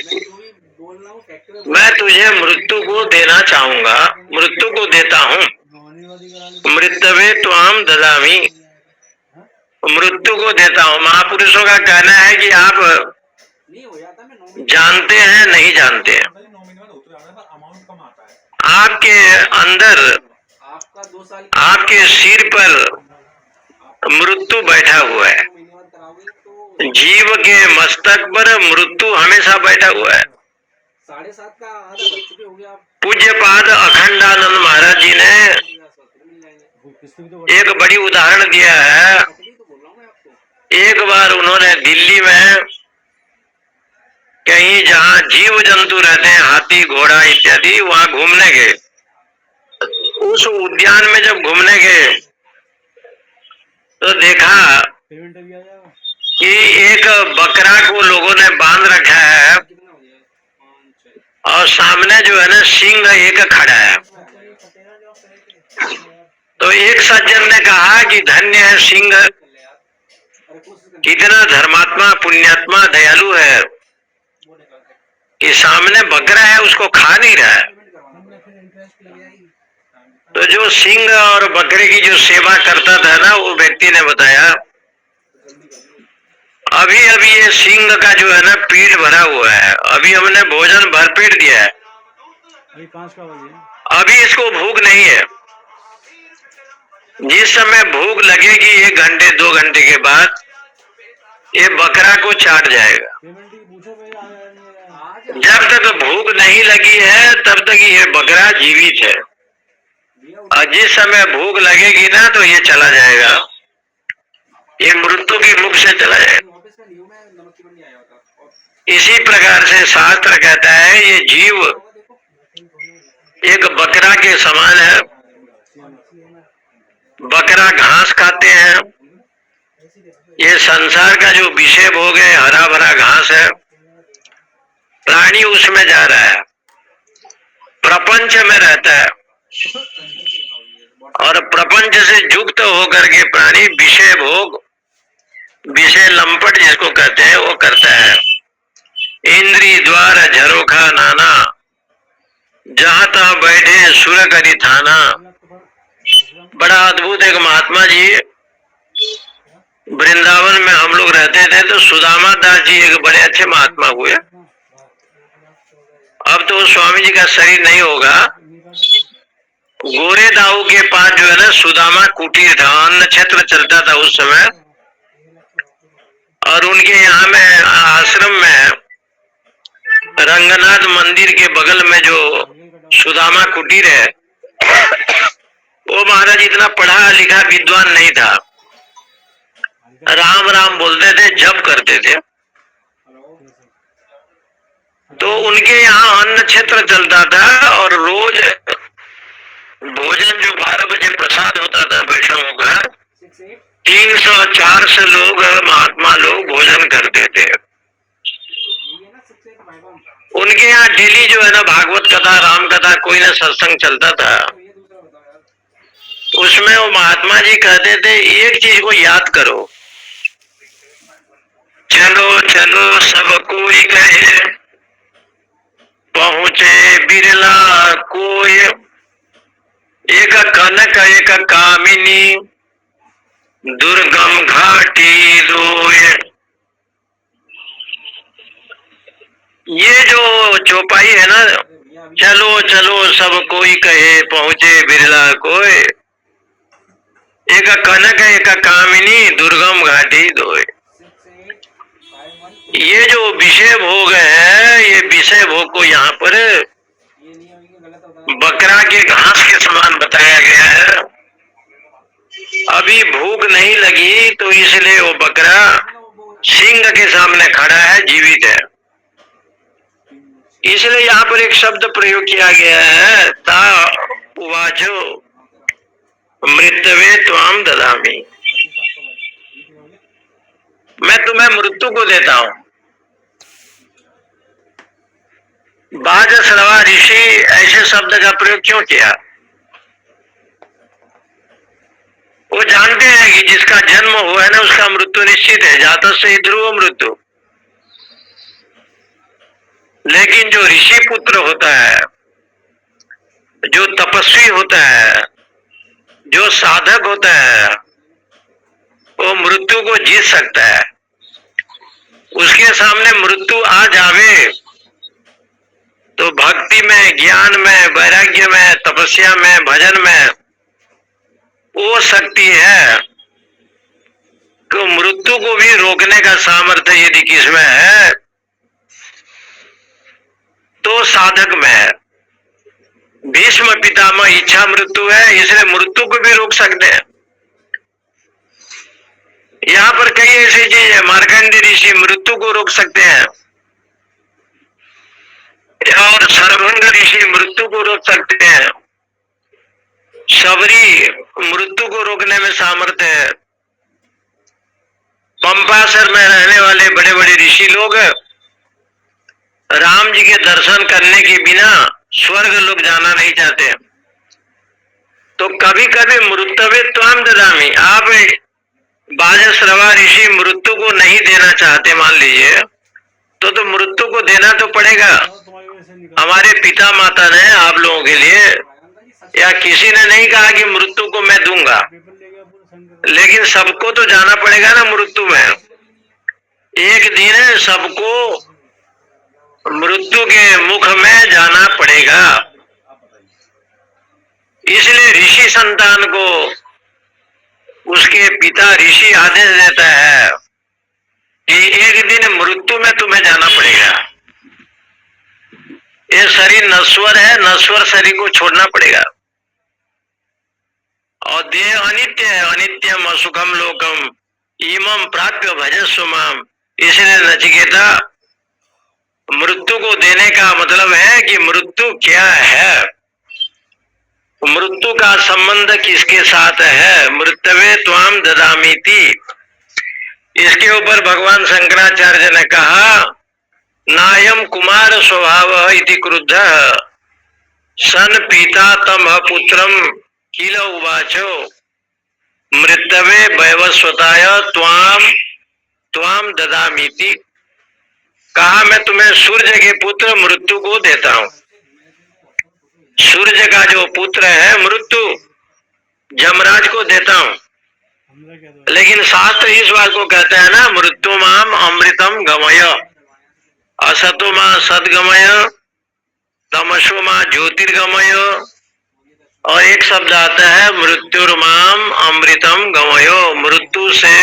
[SPEAKER 2] मैं तुझे मृत्यु को देना चाहूंगा, मृत्यु को देता हूँ। मृतवे त्वाम ददामि, मृत्यु को देता हूँ। महापुरुषों का कहना है कि आप
[SPEAKER 3] नहीं हो जाता, मैं 9 महीने
[SPEAKER 2] जानते हैं नहीं जानते हैं,
[SPEAKER 3] 9 महीने बाद होते जाता है, पर अमाउंट कम आता है।
[SPEAKER 2] आपके अंदर
[SPEAKER 3] आपका 2 साल
[SPEAKER 2] आपके सिर पर मृत्यु बैठा हुआ है।
[SPEAKER 3] 9 महीने बाद कराओगे तो
[SPEAKER 2] जीव के मस्तक पर मृत्यु हमेशा बैठा हुआ है।
[SPEAKER 3] 7.5 का आधा बच चुके हो गया आप,
[SPEAKER 2] पूज्यपाद अखंडानंद महाराज जी ने
[SPEAKER 3] मिल जाएंगे।
[SPEAKER 1] वो किस्त भी तो
[SPEAKER 2] एक बड़ी उदाहरण दिया है।
[SPEAKER 3] तभी तो बोल रहा हूँ मैं आपको।
[SPEAKER 2] एक बार उन्होंने दिल्ली में कहीं जहाँ जीव जंतु रहते हैं, हाथी घोड़ा इत्यादि, वहां घूमने गए। उस उद्यान में जब घूमने गए तो देखा
[SPEAKER 1] पेमेंट अभी आ जाएगा।
[SPEAKER 2] कि एक बकरा को लोगों ने बांध रखा है
[SPEAKER 3] कितना हो जाए? 5
[SPEAKER 2] और सामने जो है ना सिंह एक खड़ा है।
[SPEAKER 3] 6
[SPEAKER 2] तो एक सज्जन ने कहा कि धन्य है सिंह,
[SPEAKER 3] कर ले यार। अरे कोशिश कर,
[SPEAKER 2] कितना धर्मात्मा पुण्यात्मा दयालु है
[SPEAKER 3] वो निकालते हैं।
[SPEAKER 2] कि सामने बकरा है उसको खा नहीं रहा है।
[SPEAKER 3] पेमेंट करवाना, फिर इंटरेस्ट लग जाएगी।
[SPEAKER 2] तो जो सिंह और बकरे की जो सेवा करता था ना, वो व्यक्ति ने बताया
[SPEAKER 3] जल्दी कर लो।
[SPEAKER 2] अभी अभी ये सिंह का जो है ना पेट भरा हुआ है, अभी हमने भोजन भरपेट दिया है,
[SPEAKER 1] अभी 5 का बजे
[SPEAKER 2] अभी इसको भूख नहीं है। जिस समय भूख लगेगी 1 घंटे 2 घंटे के बाद ये बकरा को चाट जाएगा।
[SPEAKER 1] पेमेंट की पूछो भाई आ जाएगा नहीं आ जाएगा।
[SPEAKER 3] आज
[SPEAKER 2] जब तक भूख नहीं लगी है तब तक ये बकरा जीवित है,
[SPEAKER 3] भैया
[SPEAKER 2] और जिस समय भूख लगेगी ना तो ये चला जाएगा, ये मृत्यु के मुख से चला जाएगा।
[SPEAKER 3] ऑफिस में न्यू में नमक की बंदी आया होता और
[SPEAKER 2] इसी प्रकार से शास्त्र कहता है ये जीव
[SPEAKER 3] देखो
[SPEAKER 2] एक बकरा के समान है। बकरा घास खाते हैं, ये संसार का जो विषय भोग है हरा भरा घास है, प्राणी उसमें जा रहा है, प्रपंच में रहता है, और प्रपंच से युक्त होकर के प्राणी विषय भोग, विषय लंपट जिसको कहते हैं वो करता है। इंद्री द्वार झरोखा नाना, जहां तहां बैठे सुर करी थाना। बड़ा अद्भुत एक महात्मा जी, वृंदावन में हम लोग रहते थे तो सुदामा दास जी एक बड़े अच्छे महात्मा हुए। अब तो स्वामी जी का शरीर नहीं होगा। गोरे दाऊ के पास जो है ना सुदामा कुटीर था, अन्न क्षेत्र चलता था उस समय, और उनके यहाँ में आश्रम में रंगनाथ मंदिर के बगल में जो सुदामा कुटीर है, वो महाराज इतना पढ़ा लिखा विद्वान नहीं था, राम राम बोलते थे, जप करते थे। तो उनके यहाँ अन्न क्षेत्र चलता था और रोज भोजन जो 12 बजे प्रसाद होता था वैष्णवों का,
[SPEAKER 3] 68
[SPEAKER 2] 300-400 लोग महात्मा लोग भोजन करते थे।
[SPEAKER 3] ये है ना 68 भाई बहन।
[SPEAKER 2] उनके यहाँ डेली जो है ना भागवत कथा राम कथा कोई ना सत्संग चलता था।
[SPEAKER 3] तो ये दूसरा बताओ यार।
[SPEAKER 2] उसमें वो महात्मा जी कहते थे एक चीज को याद करो, चलो चलो सब कोई कहे पहुँचे बिरला कोई, एक कनक एक कामिनी दुर्गम घाटी रोय। ये जो चौपाई है ना,
[SPEAKER 3] भैया अभी
[SPEAKER 2] चलो चलो सब कोई कहे पहुँचे बिरला कोई, एक कनक एक कामिनी दुर्गम घाटी दोय।
[SPEAKER 3] 6851
[SPEAKER 2] ये जो विषय भोग है, ये विषय भोग को यहाँ पर
[SPEAKER 3] ये नहीं होगी, गलत होता है।
[SPEAKER 2] बकरा के घास के समान बताया गया है। अभी भूख नहीं लगी तो इसलिए वो बकरा सिंह के सामने खड़ा है, जीवित है। इसलिए यहाँ पर एक शब्द प्रयोग किया गया है, ता उवाचो मृत्यवे त्वाम ददामी, मैं तुम्हें मृत्यु को देता हूँ। बाज श्रवा ऋषि ऐसे शब्द का प्रयोग क्यों किया? वो जानते हैं कि जिसका जन्म हुआ है ना उसका मृत्यु निश्चित है, जातः से ही ध्रुव मृत्यु। लेकिन जो ऋषि पुत्र होता है, जो तपस्वी होता है, जो साधक होता है, वो मृत्यु को जीत सकता है। उसके सामने मृत्यु आ जावे तो भक्ति में, ज्ञान में, वैराग्य में, तपस्या में, भजन में वो शक्ति है तो मृत्यु को भी रोकने का सामर्थ्य यदि किसमें है तो साधक में है। भीष्म पितामह इच्छा मृत्यु है, इसलिए मृत्यु को भी रोक सकते हैं। यहाँ पर कई ऐसी चीज है, मार्कंडेय ऋषि मृत्यु को रोक सकते हैं और सर्वंग ऋषि मृत्यु को रोक सकते हैं। शबरी मृत्यु को रोकने में सामर्थ्य है। पंपासर में रहने वाले बड़े बड़े ऋषि लोग राम जी के दर्शन करने के बिना स्वर्ग लोग जाना नहीं चाहते। तो कभी कभी मृत्यवे त्वाम ददामी, आप बाजश्रवा ऋषि मृत्यु को नहीं देना चाहते मान लीजिए तो मृत्यु को देना तो पड़ेगा। हमारे पिता माता ने आप लोगों के लिए या किसी ने नहीं कहा कि मृत्यु को मैं दूंगा, लेकिन सबको तो जाना पड़ेगा ना मृत्यु में। एक दिन सबको मृत्यु के मुख में जाना पड़ेगा। इसलिए ऋषि संतान को उसके पिता ऋषि आदेश देता है कि एक दिन मृत्यु में तुम्हें जाना पड़ेगा। ये शरीर नश्वर है, नश्वर शरीर को छोड़ना पड़ेगा और देह अनित्य है, अनित्यम असुखम लोकम इमम प्राप्य भजस्व माम। इसलिए नचिकेता मृत्यु को देने का मतलब है कि मृत्यु क्या है, मृत्यु का संबंध किसके साथ है। मृत्यवे त्वाम ददामीति, इसके ऊपर भगवान शंकराचार्य ने कहा नायम कुमार स्वभाव इति क्रुद्ध सन पिता तम पुत्रम किल उवाचो मृत्यवे वैवस्वताय त्वाम त्वाम ददामीति। कहा मैं तुम्हें सूर्य के पुत्र मृत्यु को देता हूं। सूर्य का जो पुत्र है मृत्यु जमराज को देता हूं, लेकिन शास्त्र इस बात को कहता है ना मृत्यु माम अमृतम गमय असतो मां सदगमय तमसो मां ज्योतिर्गमय। और एक शब्द आता है मृत्युर्माम अमृतम गमयो, मृत्यु से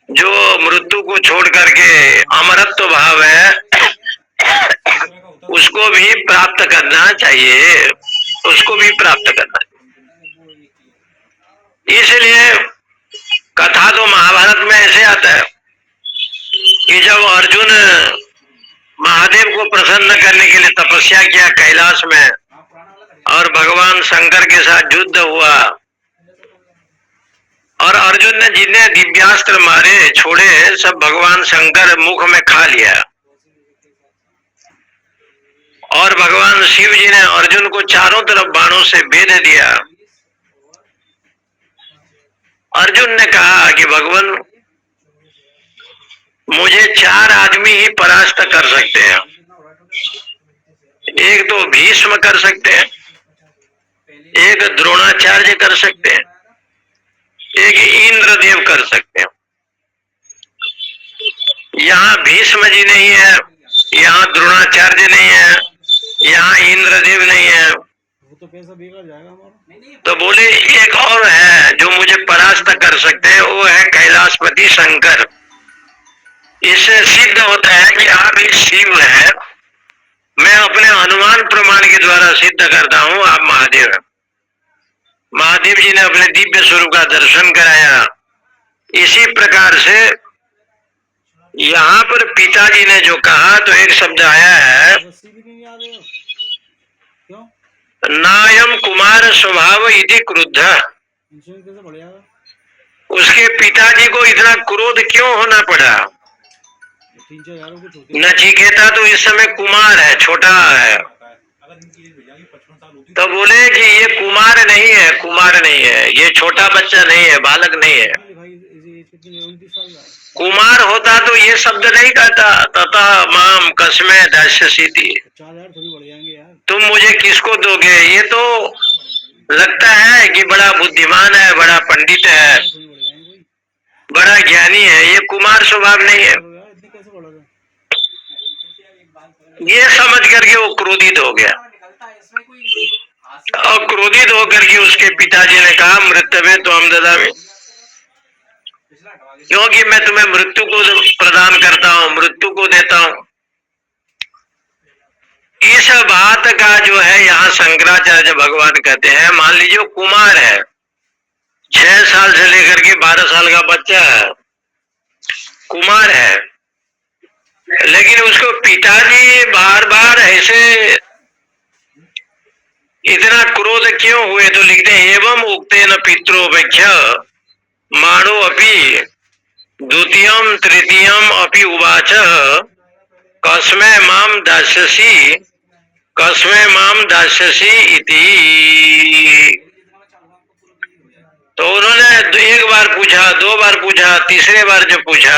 [SPEAKER 2] जो मृत्यु को छोड़ करके अमरत्व भाव है उसको भी प्राप्त करना चाहिए, उसको भी प्राप्त करना चाहिए। इसलिए कथा तो महाभारत में ऐसे आता है कि जब अर्जुन महादेव को प्रसन्न करने के लिए तपस्या किया कैलाश में और भगवान शंकर के साथ युद्ध हुआ और अर्जुन ने जितने दिव्यास्त्र मारे छोड़े सब भगवान शंकर मुख में खा लिया और भगवान शिव जी ने अर्जुन को चारों तरफ बाणों से भेद दिया। अर्जुन ने कहा कि भगवान मुझे 4 आदमी ही परास्त कर सकते हैं, एक तो भीष्म कर सकते हैं, एक द्रोणाचार्य कर सकते हैं, एक इंद्रदेव कर सकते हैं। यहाँ भीष्म जी नहीं है, यहाँ द्रोणाचार्य नहीं है, यहाँ इंद्रदेव नहीं है,
[SPEAKER 1] वो तो पैसा बेकार जाएगा हमारा।
[SPEAKER 2] तो बोले एक और है जो मुझे परास्त कर सकते हैं, वो है कैलाशपति शंकर। इससे सिद्ध होता है कि आप ही शिव है। मैं अपने अनुमान प्रमाण के द्वारा सिद्ध करता हूँ आप महादेव हैं। महादेव जी ने अपने दिव्य स्वरूप का दर्शन कराया। इसी प्रकार से यहाँ पर पिताजी ने जो कहा तो एक शब्द आया है नायम कुमार स्वभाव इति क्रुद्ध। उसके पिताजी को इतना क्रोध क्यों होना पड़ा। नचिकेता तो इस समय कुमार है, छोटा है, तो बोले कि ये कुमार नहीं है, कुमार नहीं है, ये छोटा बच्चा नहीं है, बालक नहीं है। कुमार होता तो ये शब्द नहीं कहता तथा माम कस्मे दास्यसीति, तुम मुझे किसको दोगे। ये तो लगता है कि बड़ा बुद्धिमान है, बड़ा पंडित है, बड़ा ज्ञानी है, ये कुमार स्वभाव नहीं है।
[SPEAKER 1] इतनी कैसे पढ़ा था?
[SPEAKER 2] ये समझ करके वो क्रोधित हो गया,
[SPEAKER 3] निकलता है इसमें कोई हासिल
[SPEAKER 2] और क्रोधित होकर के उसके पिताजी ने कहा मृत्यु तो हम ददामी,
[SPEAKER 3] पिछला हटवा के
[SPEAKER 2] क्योंकि मैं तुम्हें मृत्यु को प्रदान करता हूँ, मृत्यु को देता हूँ। इस बात का जो है यहाँ शंकराचार्य भगवान कहते हैं, मान लीजिए कुमार है, 6 साल से लेकर के 12 साल का बच्चा है, कुमार है, लेकिन उसको पिताजी बार बार ऐसे इतना क्रोध क्यों हुए, तो लिखते हैं एवं उक्ते न पित्रोपेक्ष माणो अपि द्वितीयम तृतीयम अपि उवाच कस्मै माम दास्यसि कस्मै माम दास्यसि इति। तो उन्होंने एक बार पूछा, 2 बार पूछा, तीसरे बार जो पूछा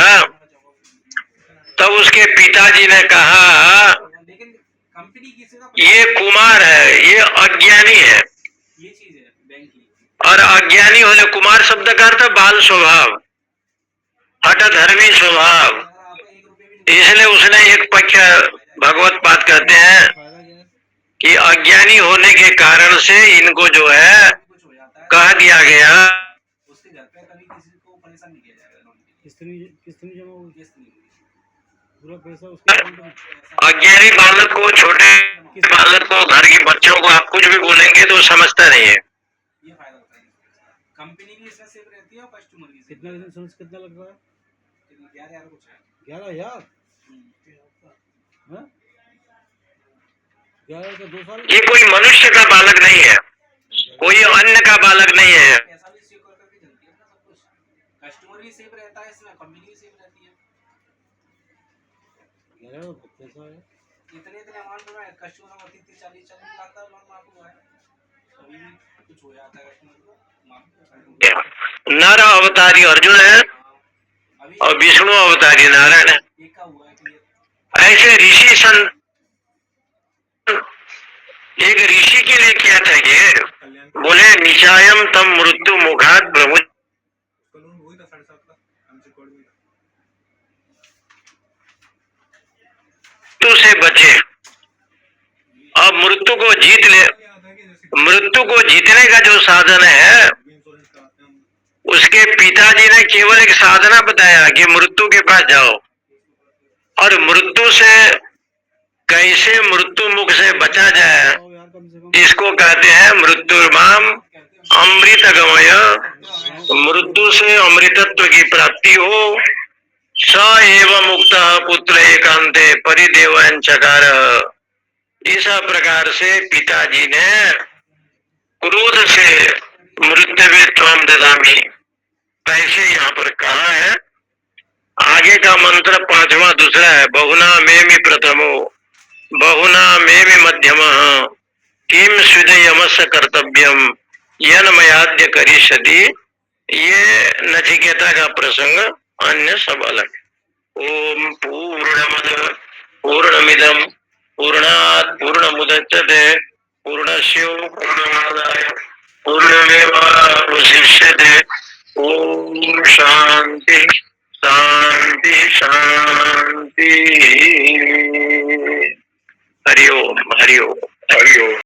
[SPEAKER 2] तब उसके पिताजी ने कहा
[SPEAKER 3] लेकिन कंपनी किसी का
[SPEAKER 2] ये कुमार है, ये अज्ञानी है,
[SPEAKER 3] ये चीज है बैंक की।
[SPEAKER 2] और अज्ञानी होने कुमार शब्द का अर्थ बाल स्वभाव, हठधर्मी स्वभाव,
[SPEAKER 3] अगर आपको 1 रुपये भी
[SPEAKER 2] इसलिए उसने एक पक्ष भगवत पाठ कहते हैं
[SPEAKER 1] फायदा क्या है?
[SPEAKER 2] कि अज्ञानी होने के कारण से इनको जो है
[SPEAKER 3] कुछ हो जाता है
[SPEAKER 2] कह दिया गया
[SPEAKER 3] उसके घर पे कभी किसी को परेशान नहीं किया जाएगा लोन के
[SPEAKER 1] किस्त नहीं जमा हुई,
[SPEAKER 3] किस्त नहीं हुई।
[SPEAKER 1] पूरा पैसा उसके अकाउंट में।
[SPEAKER 2] अज्ञानी बालक को, छोटे बालक को, घर के बच्चों को आप कुछ भी बोलेंगे तो समझता नहीं है।
[SPEAKER 3] ये फायदा होता है कंपनी भी इसमें सेफ रहती है और कस्टमर भी सेफ।
[SPEAKER 1] कितना इंश्योरेंस कितना लग रहा है?
[SPEAKER 3] 11,000 कुछ है।
[SPEAKER 1] 11,000? हाँ? 11,000 का 2 साल?
[SPEAKER 2] ये कोई मनुष्य का बालक नहीं है, कोई अन्य का बालक नहीं है।
[SPEAKER 3] पैसा भी सिक्योर करके चलती है ना सब कुछ। कस्टमर भी सेफ रहता है इसमें, कंपनी भी सेफ रहती है।
[SPEAKER 1] 11,000 का बहुत पैसा है।
[SPEAKER 3] इतने अमाउंट में कस्टमर को 30-40 लाख का लोन माफ हुआ है। कभी भी कुछ हो जाता है कस्टमर को माफ।
[SPEAKER 2] नर अवतारी अर्जुन है
[SPEAKER 3] अभी
[SPEAKER 2] और विष्णु अवतारी नारायण है।
[SPEAKER 3] एक का हुआ है क्लियर।
[SPEAKER 2] ऐसे ऋषि संत, एक ऋषि के लिए क्या था ये, बोले निचायम तम मृत्यु मुखात प्रभु मृत्यु से बचे, अब मृत्यु को जीत ले। मृत्यु को जीतने का जो साधन है उसके पिताजी ने केवल एक साधना बताया कि मृत्यु के पास जाओ, और मृत्यु से कैसे मृत्यु मुख से बचा जाए
[SPEAKER 1] यार कम से कम
[SPEAKER 2] इसको कहते हैं मृत्युर्माम अमृत गमय, मृत्यु से अमृतत्व की प्राप्ति हो। स एव मुक्त पुत्र एकांते परिदेवन चकार। इस प्रकार से पिताजी ने क्रोध से मृत्यु त्वम ददामी ऐसे यहाँ पर कहा है। आगे का मंत्र 5वां दूसरा है, बहुना मेमि प्रथमो बहुना मेमि मध्यमः किम स्विदयमस कर्तव्यम यन्मयाद्य करिष्यति। ये नचिकेता का प्रसंग, अन्य सब अलग है। ओम पूर्णमद पूर्णमिदम पूर्णात् पूर्णमुदच्यते पूर्णस्य पूर्णमादाय पूर्णमेवावशिष्यते। ओम शांति शांति शांति। हरि ओम हरि ओम हरि ओम।